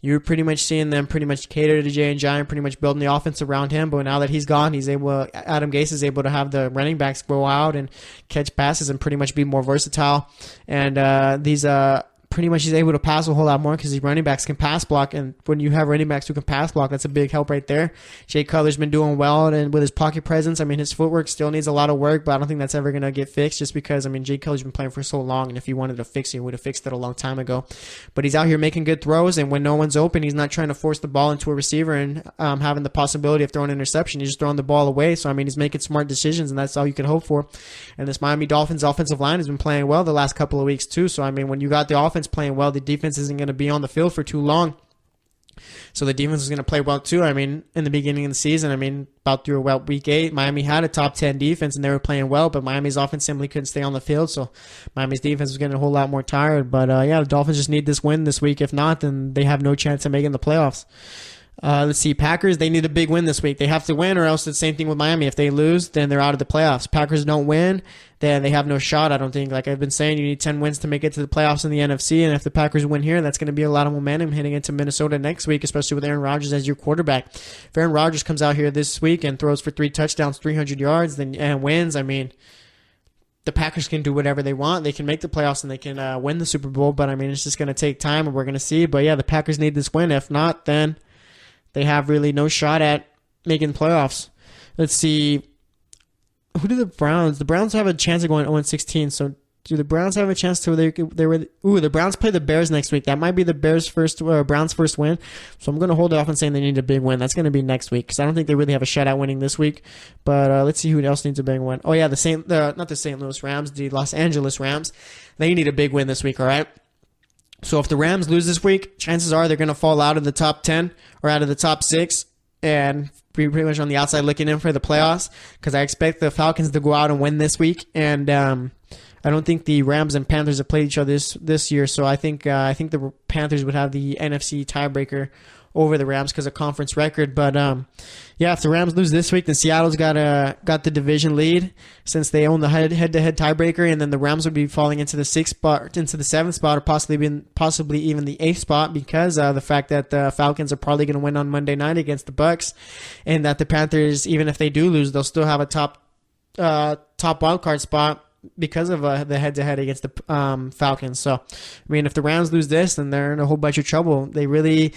[SPEAKER 2] You're pretty much seeing them pretty much cater to Jay and Giant, pretty much building the offense around him. But now that he's gone, Adam Gase is able to have the running backs go out and catch passes and pretty much be more versatile. And pretty much he's able to pass a whole lot more because these running backs can pass block, and when you have running backs who can pass block, that's a big help right there. Jay Cutler's been doing well, and with his pocket presence, I mean, his footwork still needs a lot of work, but I don't think that's ever going to get fixed just because, I mean, Jay Cutler's been playing for so long, and if he wanted to fix it, he would have fixed it a long time ago. But he's out here making good throws, and when no one's open, he's not trying to force the ball into a receiver and having the possibility of throwing an interception. He's just throwing the ball away, so, I mean, he's making smart decisions, and that's all you can hope for. And this Miami Dolphins offensive line has been playing well the last couple of weeks, too, so, I mean, when you got the offense playing well, the defense isn't going to be on the field for too long. So the defense is going to play well too. I mean, in the beginning of the season, I mean, about through week 8, Miami had a top 10 defense and they were playing well, but Miami's offense simply couldn't stay on the field. So Miami's defense was getting a whole lot more tired. But yeah, the Dolphins just need this win this week. If not, then they have no chance of making the playoffs. Let's see, Packers, they need a big win this week. They have to win, or else it's the same thing with Miami. If they lose, then they're out of the playoffs. Packers don't win, then they have no shot, I don't think. Like I've been saying, you need 10 wins to make it to the playoffs in the NFC, and if the Packers win here, that's going to be a lot of momentum heading into Minnesota next week, especially with Aaron Rodgers as your quarterback. If Aaron Rodgers comes out here this week and throws for 3 touchdowns, 300 yards, and wins, I mean, the Packers can do whatever they want. They can make the playoffs and they can win the Super Bowl, but I mean, it's just going to take time, and we're going to see. But yeah, the Packers need this win. If not, then they have really no shot at making playoffs. Let's see. Who do the Browns? The Browns have a chance of going 0-16. So do the Browns have a chance to? The Browns play the Bears next week. That might be the Browns' first win. So I'm going to hold off on saying they need a big win. That's going to be next week because I don't think they really have a shot at winning this week. But let's see who else needs a big win. Oh yeah, not the St. Louis Rams, the Los Angeles Rams. They need a big win this week. All right. So if the Rams lose this week, chances are they're going to fall out of the top 10 or out of the top 6 and be pretty much on the outside looking in for the playoffs because I expect the Falcons to go out and win this week. And I don't think the Rams and Panthers have played each other this year, so I think the Panthers would have the NFC tiebreaker over the Rams because of conference record. But yeah, if the Rams lose this week, then Seattle's got the division lead since they own the head-to-head tiebreaker, and then the Rams would be falling into the 6th spot, into the 7th spot, or possibly even the 8th spot because the fact that the Falcons are probably going to win on Monday night against the Bucs, and that the Panthers, even if they do lose, they'll still have a top wildcard spot because of the head-to-head against the Falcons. So, I mean, if the Rams lose this, then they're in a whole bunch of trouble. They really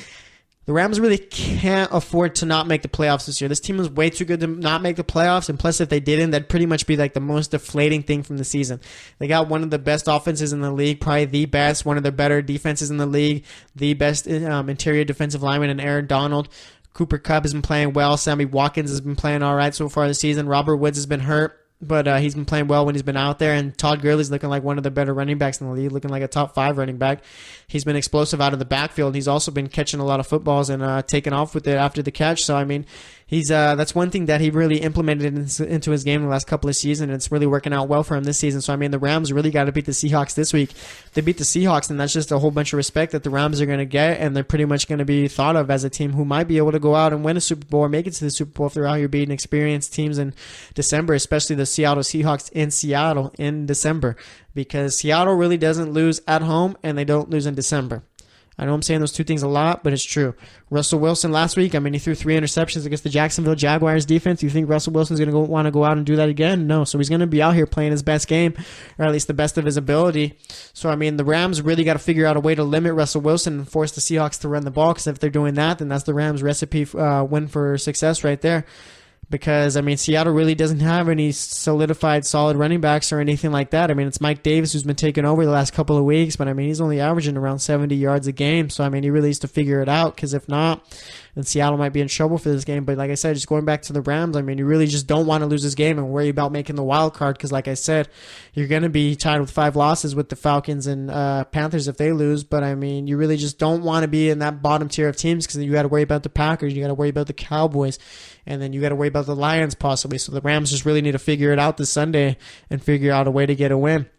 [SPEAKER 2] The Rams really can't afford to not make the playoffs this year. This team is way too good to not make the playoffs, and plus if they didn't, that'd pretty much be like the most deflating thing from the season. They got one of the best offenses in the league, probably the best, one of the better defenses in the league, the best interior defensive lineman in Aaron Donald. Cooper Kupp has been playing well. Sammy Watkins has been playing all right so far this season. Robert Woods has been hurt, but he's been playing well when he's been out there. And Todd Gurley's looking like one of the better running backs in the league, looking like a top 5 running back. He's been explosive out of the backfield. He's also been catching a lot of footballs and taking off with it after the catch. So, I mean, he's that's one thing that he really implemented into his game in the last couple of seasons, and it's really working out well for him this season. So, I mean, the Rams really got to beat the Seahawks this week. If they beat the Seahawks, and that's just a whole bunch of respect that the Rams are going to get, and they're pretty much going to be thought of as a team who might be able to go out and win a Super Bowl or make it to the Super Bowl if they're out here beating experienced teams in December, especially the Seattle Seahawks in Seattle in December, because Seattle really doesn't lose at home and they don't lose in December. I know I'm saying those two things a lot, but it's true. Russell Wilson last week, I mean, he threw 3 interceptions against the Jacksonville Jaguars defense. You think Russell Wilson's going to want to go out and do that again? No. So he's going to be out here playing his best game, or at least the best of his ability. So, I mean, the Rams really got to figure out a way to limit Russell Wilson and force the Seahawks to run the ball, because if they're doing that, then that's the Rams' recipe win for success right there. Because, I mean, Seattle really doesn't have any solidified solid running backs or anything like that. I mean, it's Mike Davis who's been taking over the last couple of weeks, but, I mean, he's only averaging around 70 yards a game. So, I mean, he really needs to figure it out, because if not, then Seattle might be in trouble for this game. But like I said, just going back to the Rams, I mean, you really just don't want to lose this game and worry about making the wild card, because like I said, you're going to be tied with 5 losses with the Falcons and Panthers if they lose. But, I mean, you really just don't want to be in that bottom tier of teams, because you got to worry about the Packers, you got to worry about the Cowboys, and then you got to worry about the Lions possibly. So the Rams just really need to figure it out this Sunday and figure out a way to get a win.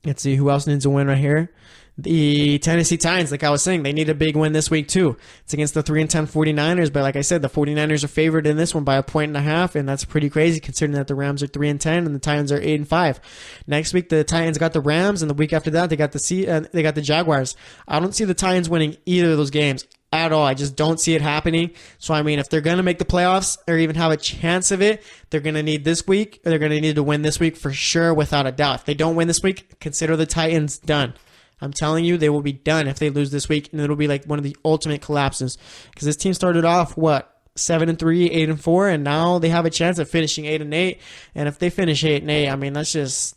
[SPEAKER 2] Let's see who else needs a win right here. The Tennessee Titans, like I was saying, they need a big win this week too. It's against the 3-10 49ers, but like I said, the 49ers are favored in this one by 1.5, and that's pretty crazy considering that the Rams are 3-10 and the Titans are 8-5. Next week, the Titans got the Rams, and the week after that, they got the Jaguars. I don't see the Titans winning either of those games at all. I just don't see it happening. So, I mean, if they're going to make the playoffs or even have a chance of it, they're going to need this week, or they're going to need to win this week for sure, without a doubt. If they don't win this week, consider the Titans done. I'm telling you, they will be done if they lose this week, and it'll be like one of the ultimate collapses. Because this team started off, 7-3, 8-4, and now they have a chance of finishing 8-8. And if they finish 8-8, I mean, that's just...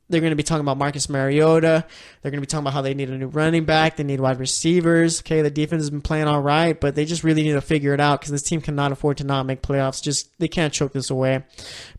[SPEAKER 2] They're going to be talking about Marcus Mariota. They're going to be talking about how they need a new running back. They need wide receivers. Okay, the defense has been playing all right, but they just really need to figure it out, because this team cannot afford to not make playoffs. They can't choke this away.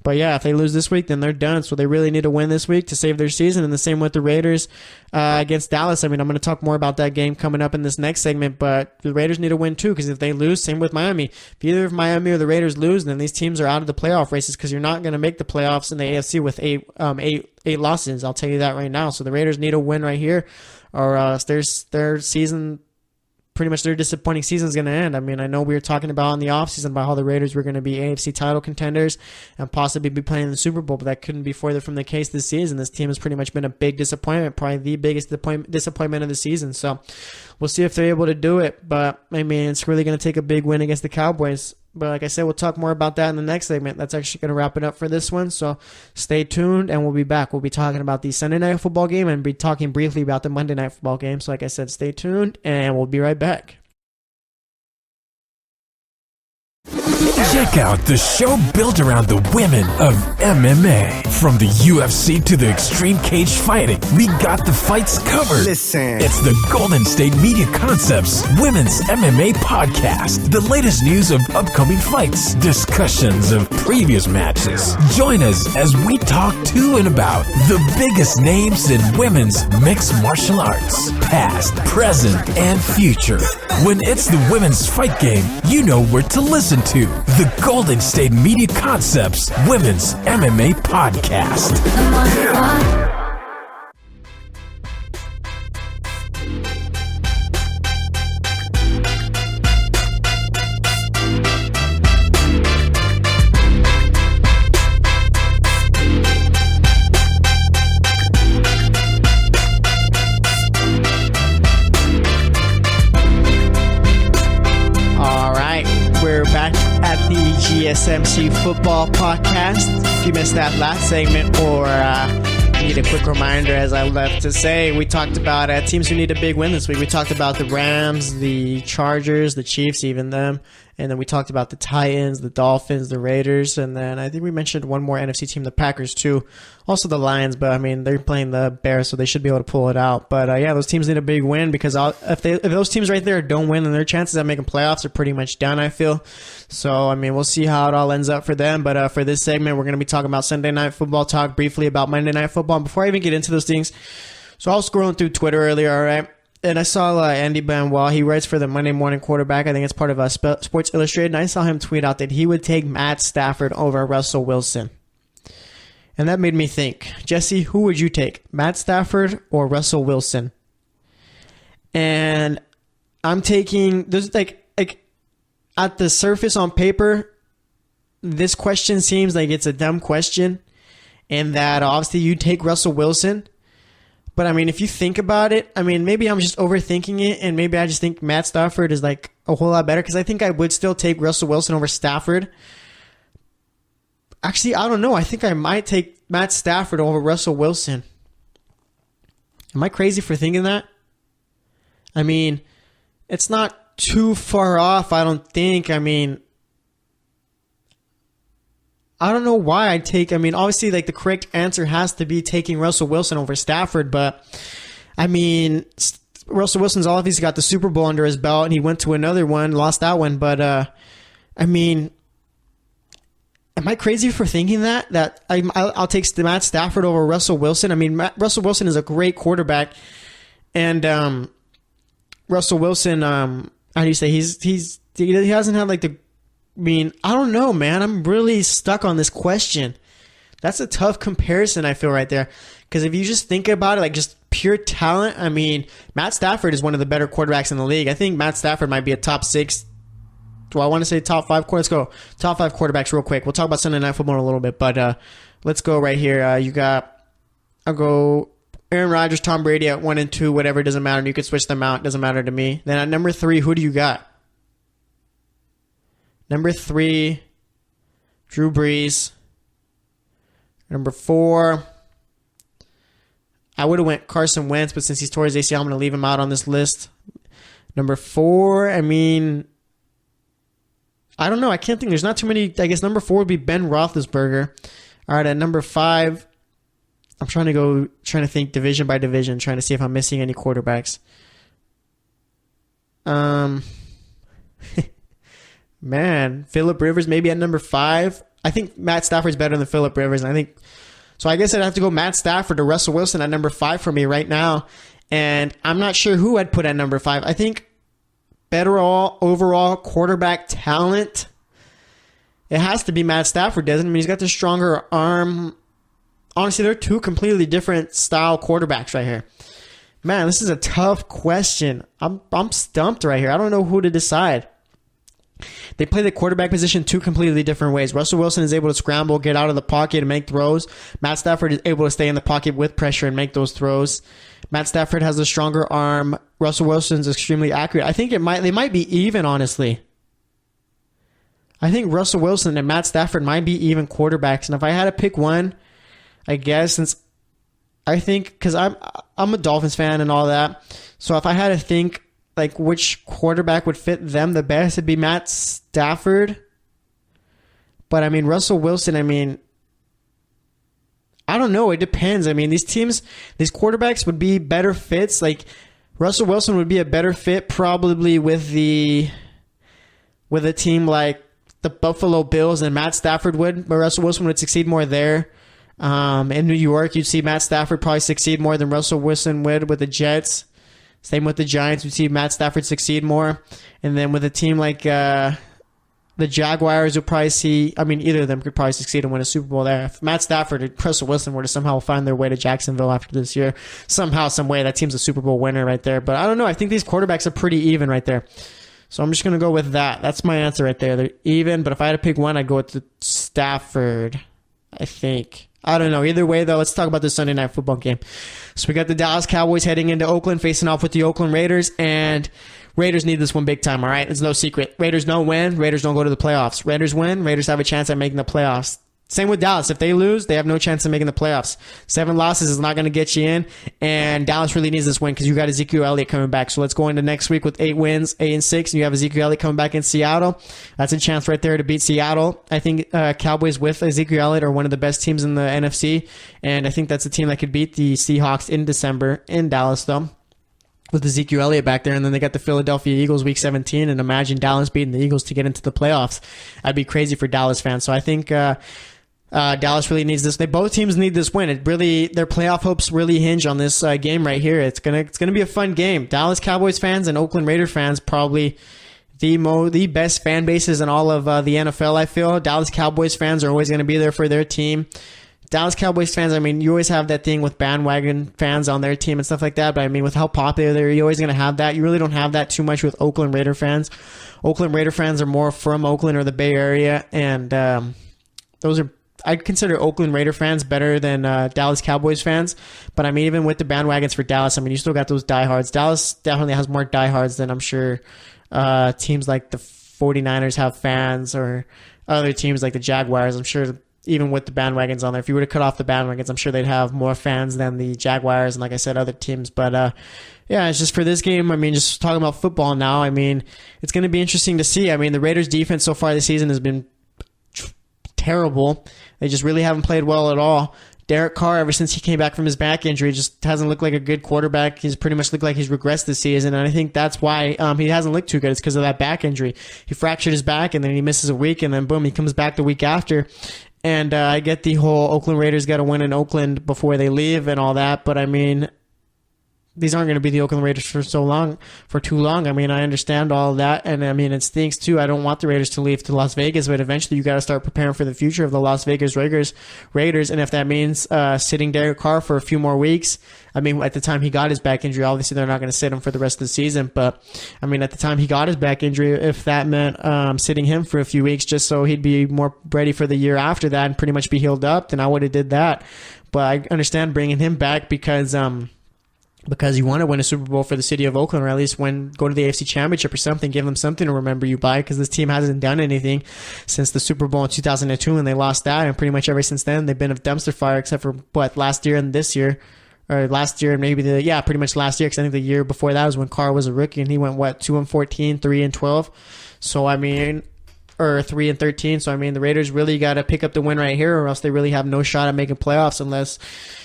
[SPEAKER 2] But yeah, if they lose this week, then they're done. So they really need to win this week to save their season. And the same with the Raiders against Dallas. I mean, I'm going to talk more about that game coming up in this next segment, but the Raiders need to win too, because if they lose, same with Miami. If either of Miami or the Raiders lose, then these teams are out of the playoff races, because you're not going to make the playoffs in the AFC with eight losses. I'll tell you that right now. So the Raiders need a win right here, or their season, pretty much their disappointing season is going to end. I mean, I know we were talking about in the offseason about how the Raiders were going to be AFC title contenders and possibly be playing in the Super Bowl, but that couldn't be further from the case this season. This team has pretty much been a big disappointment, probably the biggest disappointment of the season. So we'll see if they're able to do it, but I mean, it's really going to take a big win against the Cowboys. But like I said, we'll talk more about that in the next segment. That's actually going to wrap it up for this one. So stay tuned, and we'll be back. We'll be talking about the Sunday night football game and be talking briefly about the Monday night football game. So like I said, stay tuned, and we'll be right back.
[SPEAKER 1] Check out the show built around the women of MMA. From the UFC to the extreme cage fighting, we got the fights covered.
[SPEAKER 4] Listen.
[SPEAKER 1] It's the Golden State Media Concepts Women's MMA Podcast. The latest news of upcoming fights, discussions of previous matches. Join us as we talk to and about the biggest names in women's mixed martial arts, past, present, and future. When it's the women's fight game, you know where to listen to. The Golden State Media Concepts Women's MMA Podcast.
[SPEAKER 2] GSMC Football Podcast. If you missed that last segment or need a quick reminder, as I left to say, we talked about teams who need a big win this week. We talked about the Rams, the Chargers, the Chiefs, even them. And then we talked about the Titans, the Dolphins, the Raiders. And then I think we mentioned one more NFC team, the Packers, too. Also the Lions, but I mean, they're playing the Bears, so they should be able to pull it out. But yeah, those teams need a big win because if those teams right there don't win, then their chances of making playoffs are pretty much done, I feel. So, I mean, we'll see how it all ends up for them. But for this segment, we're going to be talking about Sunday Night Football, talk briefly about Monday Night Football. And before I even get into those things, so I was scrolling through Twitter earlier, all right? And I saw Andy Benoit. He writes for the Monday Morning Quarterback. I think it's part of Sports Illustrated. And I saw him tweet out that he would take Matt Stafford over Russell Wilson. And that made me think, Jesse, who would you take, Matt Stafford or Russell Wilson? And I'm taking, there's like at the surface on paper, this question seems like it's a dumb question, and that obviously you take Russell Wilson. But, I mean, if you think about it, I mean, maybe I'm just overthinking it, and maybe I just think Matt Stafford is, like, a whole lot better, because I think I would still take Russell Wilson over Stafford. Actually, I don't know. I think I might take Matt Stafford over Russell Wilson. Am I crazy for thinking that? I mean, it's not too far off, I don't think. I mean, I don't know why I'd take, I mean, obviously, like, the correct answer has to be taking Russell Wilson over Stafford, but, I mean, Russell Wilson's obviously got the Super Bowl under his belt, and he went to another one, lost that one, but, I mean, am I crazy for thinking that I'll take Matt Stafford over Russell Wilson? I mean, Russell Wilson is a great quarterback, and Russell Wilson, how do you say, he hasn't had, like, I mean, I don't know, man. I'm really stuck on this question. That's a tough comparison, I feel, right there. Because if you just think about it, like just pure talent, I mean, Matt Stafford is one of the better quarterbacks in the league. I think Matt Stafford might be a top 6. Do I want to say top 5? Let's go. Top 5 quarterbacks real quick. We'll talk about Sunday Night Football in a little bit. But let's go right here. I'll go Aaron Rodgers, Tom Brady at 1 and 2, whatever. It doesn't matter. You could switch them out. It doesn't matter to me. Then at number 3, who do you got? Number 3, Drew Brees. Number 4, I would have went Carson Wentz, but since he's tore his ACL, I'm going to leave him out on this list. Number 4, I mean, I don't know. I can't think. There's not too many. I guess number 4 would be Ben Roethlisberger. All right, at number 5, I'm trying to think division by division, trying to see if I'm missing any quarterbacks. Man, Phillip Rivers maybe at number 5. I think Matt Stafford's better than Phillip Rivers. And so I guess I'd have to go Matt Stafford or Russell Wilson at number 5 for me right now. And I'm not sure who I'd put at number 5. I think better overall quarterback talent, it has to be Matt Stafford, doesn't it? I mean, he's got the stronger arm. Honestly, they're two completely different style quarterbacks right here. Man, this is a tough question. I'm stumped right here. I don't know who to decide. They play the quarterback position two completely different ways. Russell Wilson is able to scramble, get out of the pocket, and make throws. Matt Stafford is able to stay in the pocket with pressure and make those throws. Matt Stafford has a stronger arm. Russell Wilson's extremely accurate. I think they might be even, honestly. I think Russell Wilson and Matt Stafford might be even quarterbacks. And if I had to pick one, I guess, since I think, because I'm a Dolphins fan and all that, so if I had to think like which quarterback would fit them the best, it'd be Matt Stafford. But I mean, Russell Wilson, I mean, I don't know. It depends. I mean, these quarterbacks would be better fits. Like Russell Wilson would be a better fit probably with a team like the Buffalo Bills, and Matt Stafford would, but Russell Wilson would succeed more there. In New York, you'd see Matt Stafford probably succeed more than Russell Wilson would with the Jets. Same with the Giants. You'd see Matt Stafford succeed more. And then with a team like the Jaguars, you'll probably see, I mean, either of them could probably succeed and win a Super Bowl there. If Matt Stafford and Russell Wilson were to somehow find their way to Jacksonville after this year, somehow, some way, that team's a Super Bowl winner right there. But I don't know. I think these quarterbacks are pretty even right there. So I'm just going to go with that. That's my answer right there. They're even, but if I had to pick one, I'd go with the Stafford, I think. I don't know. Either way, though, let's talk about this Sunday Night Football game. So we got the Dallas Cowboys heading into Oakland, facing off with the Oakland Raiders, and Raiders need this one big time, all right? It's no secret. Raiders don't win. Raiders don't go to the playoffs. Raiders win. Raiders have a chance at making the playoffs. Same with Dallas. If they lose, they have no chance of making the playoffs. 7 losses is not going to get you in, and Dallas really needs this win because you got Ezekiel Elliott coming back. So let's go into next week with 8 wins, 8-6, and you have Ezekiel Elliott coming back in Seattle. That's a chance right there to beat Seattle. I think Cowboys with Ezekiel Elliott are one of the best teams in the NFC, and I think that's a team that could beat the Seahawks in December in Dallas, though, with Ezekiel Elliott back there. And then they got the Philadelphia Eagles week 17, and imagine Dallas beating the Eagles to get into the playoffs. I'd be crazy for Dallas fans. So I think Dallas really needs this. Both teams need this win. It really, their playoff hopes really hinge on this game right here. It's gonna be a fun game. Dallas Cowboys fans and Oakland Raider fans probably the best fan bases in all of the NFL. I feel Dallas Cowboys fans are always going to be there for their team. Dallas Cowboys fans, I mean, you always have that thing with bandwagon fans on their team and stuff like that, but I mean, with how popular they are, you're always going to have that. You really don't have that too much with Oakland Raider fans. Oakland Raider fans are more from Oakland or the Bay Area, and I'd consider Oakland Raider fans better than Dallas Cowboys fans. But I mean, even with the bandwagons for Dallas, I mean, you still got those diehards. Dallas definitely has more diehards than I'm sure teams like the 49ers have fans, or other teams like the Jaguars. I'm sure even with the bandwagons on there, if you were to cut off the bandwagons, I'm sure they'd have more fans than the Jaguars and, like I said, other teams. But yeah, it's just for this game. I mean, just talking about football now, I mean, it's going to be interesting to see. I mean, the Raiders defense so far this season has been terrible. They just really haven't played well at all. Derek Carr, ever since he came back from his back injury, just hasn't looked like a good quarterback. He's pretty much looked like he's regressed this season, and I think that's why he hasn't looked too good. It's because of that back injury. He fractured his back, and then he misses a week, and then boom, he comes back the week after. And I get the whole Oakland Raiders got to win in Oakland before they leave and all that, but I mean, these aren't going to be the Oakland Raiders for too long. I mean, I understand all of that, and I mean, it stinks too. I don't want the Raiders to leave to Las Vegas, but eventually you got to start preparing for the future of the Las Vegas Raiders, and if that means sitting Derek Carr for a few more weeks, I mean, at the time he got his back injury, obviously they're not going to sit him for the rest of the season, but I mean, at the time he got his back injury, if that meant sitting him for a few weeks just so he'd be more ready for the year after that and pretty much be healed up, then I would have did that. But I understand bringing him back because you want to win a Super Bowl for the city of Oakland, or at least go to the AFC Championship or something, give them something to remember you by, because this team hasn't done anything since the Super Bowl in 2002 when they lost that, and pretty much ever since then they've been a dumpster fire except for last year and this year, or last year and maybe pretty much last year, because I think the year before that was when Carr was a rookie and he went 2-14, 3-12. So I mean, or 3-13. So I mean, the Raiders really got to pick up the win right here, or else they really have no shot at making playoffs unless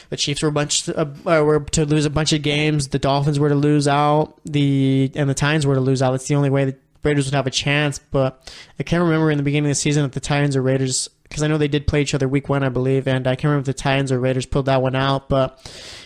[SPEAKER 2] the Chiefs were to lose a bunch of games, the Dolphins were to lose out, and the Titans were to lose out. That's the only way the Raiders would have a chance. But I can't remember in the beginning of the season if the Titans or Raiders, because I know they did play each other week 1, I believe, and I can't remember if the Titans or Raiders pulled that one out. But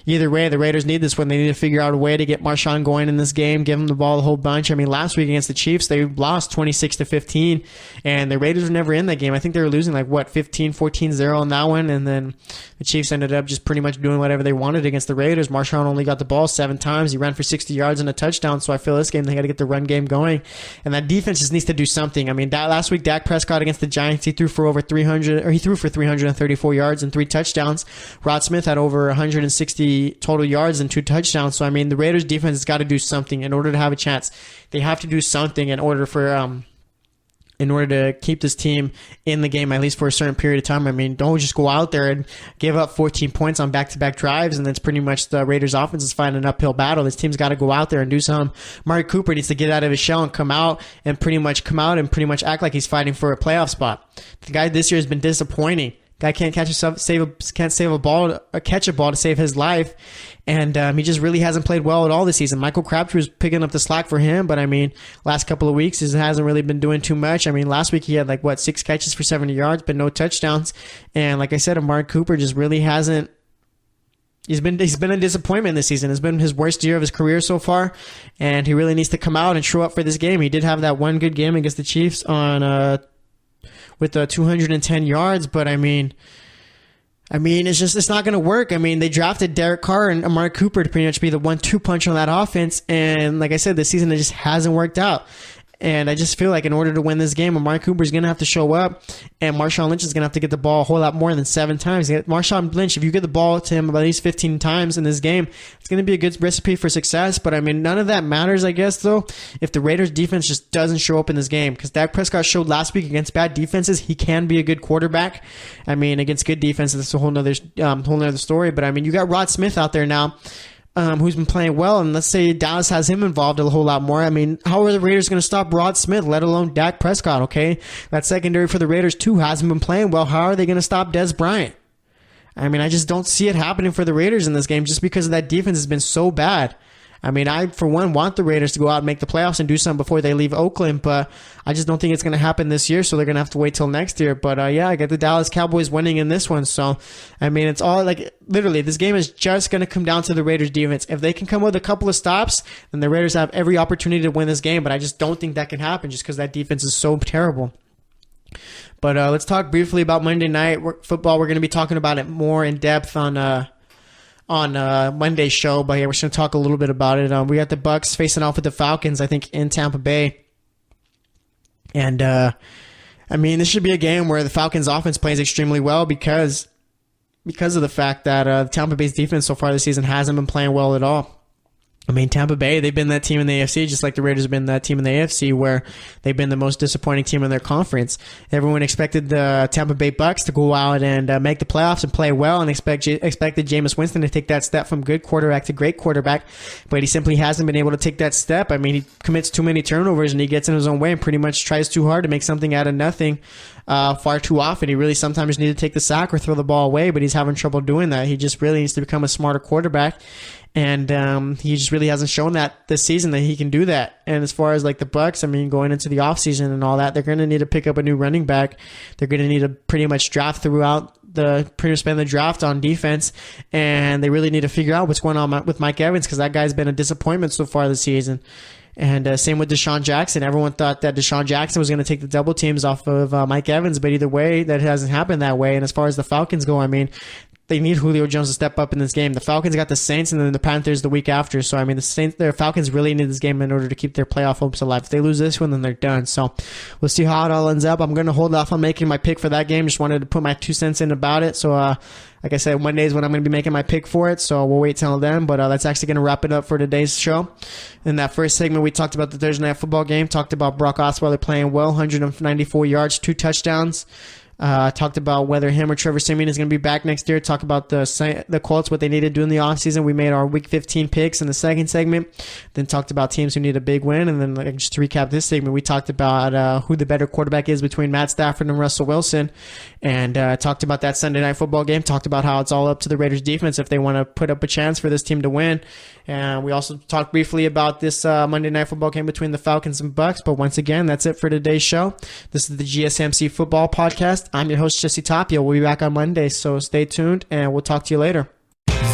[SPEAKER 2] either way, the Raiders need this one. They need to figure out a way to get Marshawn going in this game, give him the ball a whole bunch. I mean, last week against the Chiefs, they lost 26-15, and the Raiders were never in that game. I think they were losing 14-0 in that one, and then the Chiefs ended up just pretty much doing whatever they wanted against the Raiders. Marshawn only got the ball 7 times. He ran for 60 yards and a touchdown, so I feel this game they got to get the run game going, and that defense just needs to do something. I mean, last week, Dak Prescott against the Giants, he threw for 334 yards and 3 touchdowns. Rod Smith had over 160 total yards and 2 touchdowns. So I mean, the Raiders defense has got to do something in order to have a chance. They have to do something in order to keep this team in the game, at least for a certain period of time. I mean, don't just go out there and give up 14 points on back-to-back drives, and that's pretty much the Raiders' offense is fighting an uphill battle. This team's got to go out there and do something. Amari Cooper needs to get out of his shell and come out and pretty much act like he's fighting for a playoff spot. The guy this year has been disappointing. Guy can't catch a ball to save his life, and he just really hasn't played well at all this season. Michael Crabtree was picking up the slack for him, but I mean, last couple of weeks he hasn't really been doing too much. I mean, last week he had 6 catches for 70 yards, but no touchdowns. And like I said, Amari Cooper just really hasn't. He's been a disappointment this season. It's been his worst year of his career so far, and he really needs to come out and show up for this game. He did have that one good game against the Chiefs with 210 yards, but I mean, it's not going to work. I mean, they drafted Derek Carr and Amari Cooper to pretty much be the 1-2 punch on that offense, and like I said, this season it just hasn't worked out. And I just feel like in order to win this game, Amari Cooper is going to have to show up, and Marshawn Lynch is going to have to get the ball a whole lot more than 7 times. Marshawn Lynch, if you get the ball to him about at least 15 times in this game, it's going to be a good recipe for success. But I mean, none of that matters, I guess, though, if the Raiders defense just doesn't show up in this game. Because Dak Prescott showed last week against bad defenses, he can be a good quarterback. I mean, against good defenses, that's a whole nother story. But I mean, you got Rod Smith out there now, who's been playing well, and let's say Dallas has him involved a whole lot more. I mean, how are the Raiders going to stop Rod Smith, let alone Dak Prescott, okay? That secondary for the Raiders, too, hasn't been playing well. How are they going to stop Dez Bryant? I mean, I just don't see it happening for the Raiders in this game just because that defense has been so bad. I mean, I, for one, want the Raiders to go out and make the playoffs and do something before they leave Oakland, but I just don't think it's going to happen this year, so they're going to have to wait till next year. But, yeah, I got the Dallas Cowboys winning in this one, so, I mean, it's all, like, literally, this game is just going to come down to the Raiders' defense. If they can come with a couple of stops, then the Raiders have every opportunity to win this game, but I just don't think that can happen just because that defense is so terrible. But let's talk briefly about Monday Night Football. We're going to be talking about it more in depth on Monday's show, but yeah, we're just going to talk a little bit about it. We got the Bucs facing off with the Falcons, I think, in Tampa Bay. And, I mean, this should be a game where the Falcons offense plays extremely well because of the fact that Tampa Bay's defense so far this season hasn't been playing well at all. I mean, Tampa Bay, they've been that team in the AFC, just like the Raiders have been that team in the AFC, where they've been the most disappointing team in their conference. Everyone expected the Tampa Bay Bucs to go out and make the playoffs and play well, and expected Jameis Winston to take that step from good quarterback to great quarterback, but he simply hasn't been able to take that step. I mean, he commits too many turnovers, and he gets in his own way and pretty much tries too hard to make something out of nothing far too often. He really sometimes needs to take the sack or throw the ball away, but he's having trouble doing that. He just really needs to become a smarter quarterback. And he just really hasn't shown that this season that he can do that. And as far as like the Bucs, I mean, going into the offseason and all that, they're going to need to pick up a new running back. They're going to need to pretty much draft throughout spend the draft on defense, and they really need to figure out what's going on with Mike Evans, because that guy's been a disappointment so far this season. And same with Deshaun Jackson. Everyone thought that Deshaun Jackson was going to take the double teams off of Mike Evans, but either way, that hasn't happened that way. And as far as the Falcons go, I mean, they need Julio Jones to step up in this game. The Falcons got the Saints and then the Panthers the week after. So, I mean, the Falcons really need this game in order to keep their playoff hopes alive. If they lose this one, then they're done. So, we'll see how it all ends up. I'm going to hold off on making my pick for that game. Just wanted to put my 2 cents in about it. So, like I said, Monday is when I'm going to be making my pick for it. So, we'll wait till then. But that's actually going to wrap it up for today's show. In that first segment, we talked about the Thursday Night Football game. Talked about Brock Osweiler playing well, 194 yards, 2 touchdowns. Talked about whether him or Trevor Siemian is going to be back next year. Talked about the Colts, what they need to do in the offseason. We made our Week 15 picks in the second segment. Then talked about teams who need a big win. And then just to recap this segment, we talked about who the better quarterback is between Matt Stafford and Russell Wilson. And talked about that Sunday Night Football game. Talked about how it's all up to the Raiders defense if they want to put up a chance for this team to win. And we also talked briefly about this Monday Night Football game between the Falcons and Bucs. But once again, that's it for today's show. This is the GSMC Football Podcast. I'm your host, Jesse Tapia. We'll be back on Monday, so stay tuned, and we'll talk to you later.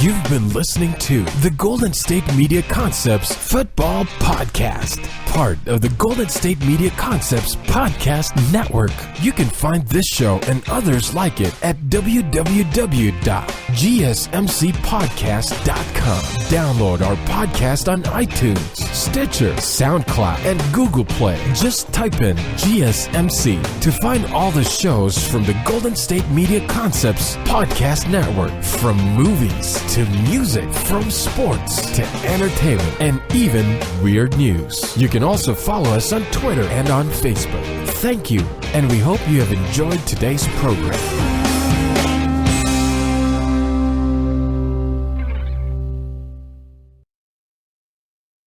[SPEAKER 1] You've been listening to the Golden State Media Concepts Football Podcast, part of the Golden State Media Concepts Podcast Network. You can find this show and others like it at www.gsmcpodcast.com. Download our podcast on iTunes, Stitcher, SoundCloud, and Google Play. Just type in GSMC to find all the shows from the Golden State Media Concepts Podcast Network, from movies to music, from sports to entertainment, and even weird news. You can also follow us on Twitter and on Facebook. Thank you, and we hope you have enjoyed today's program.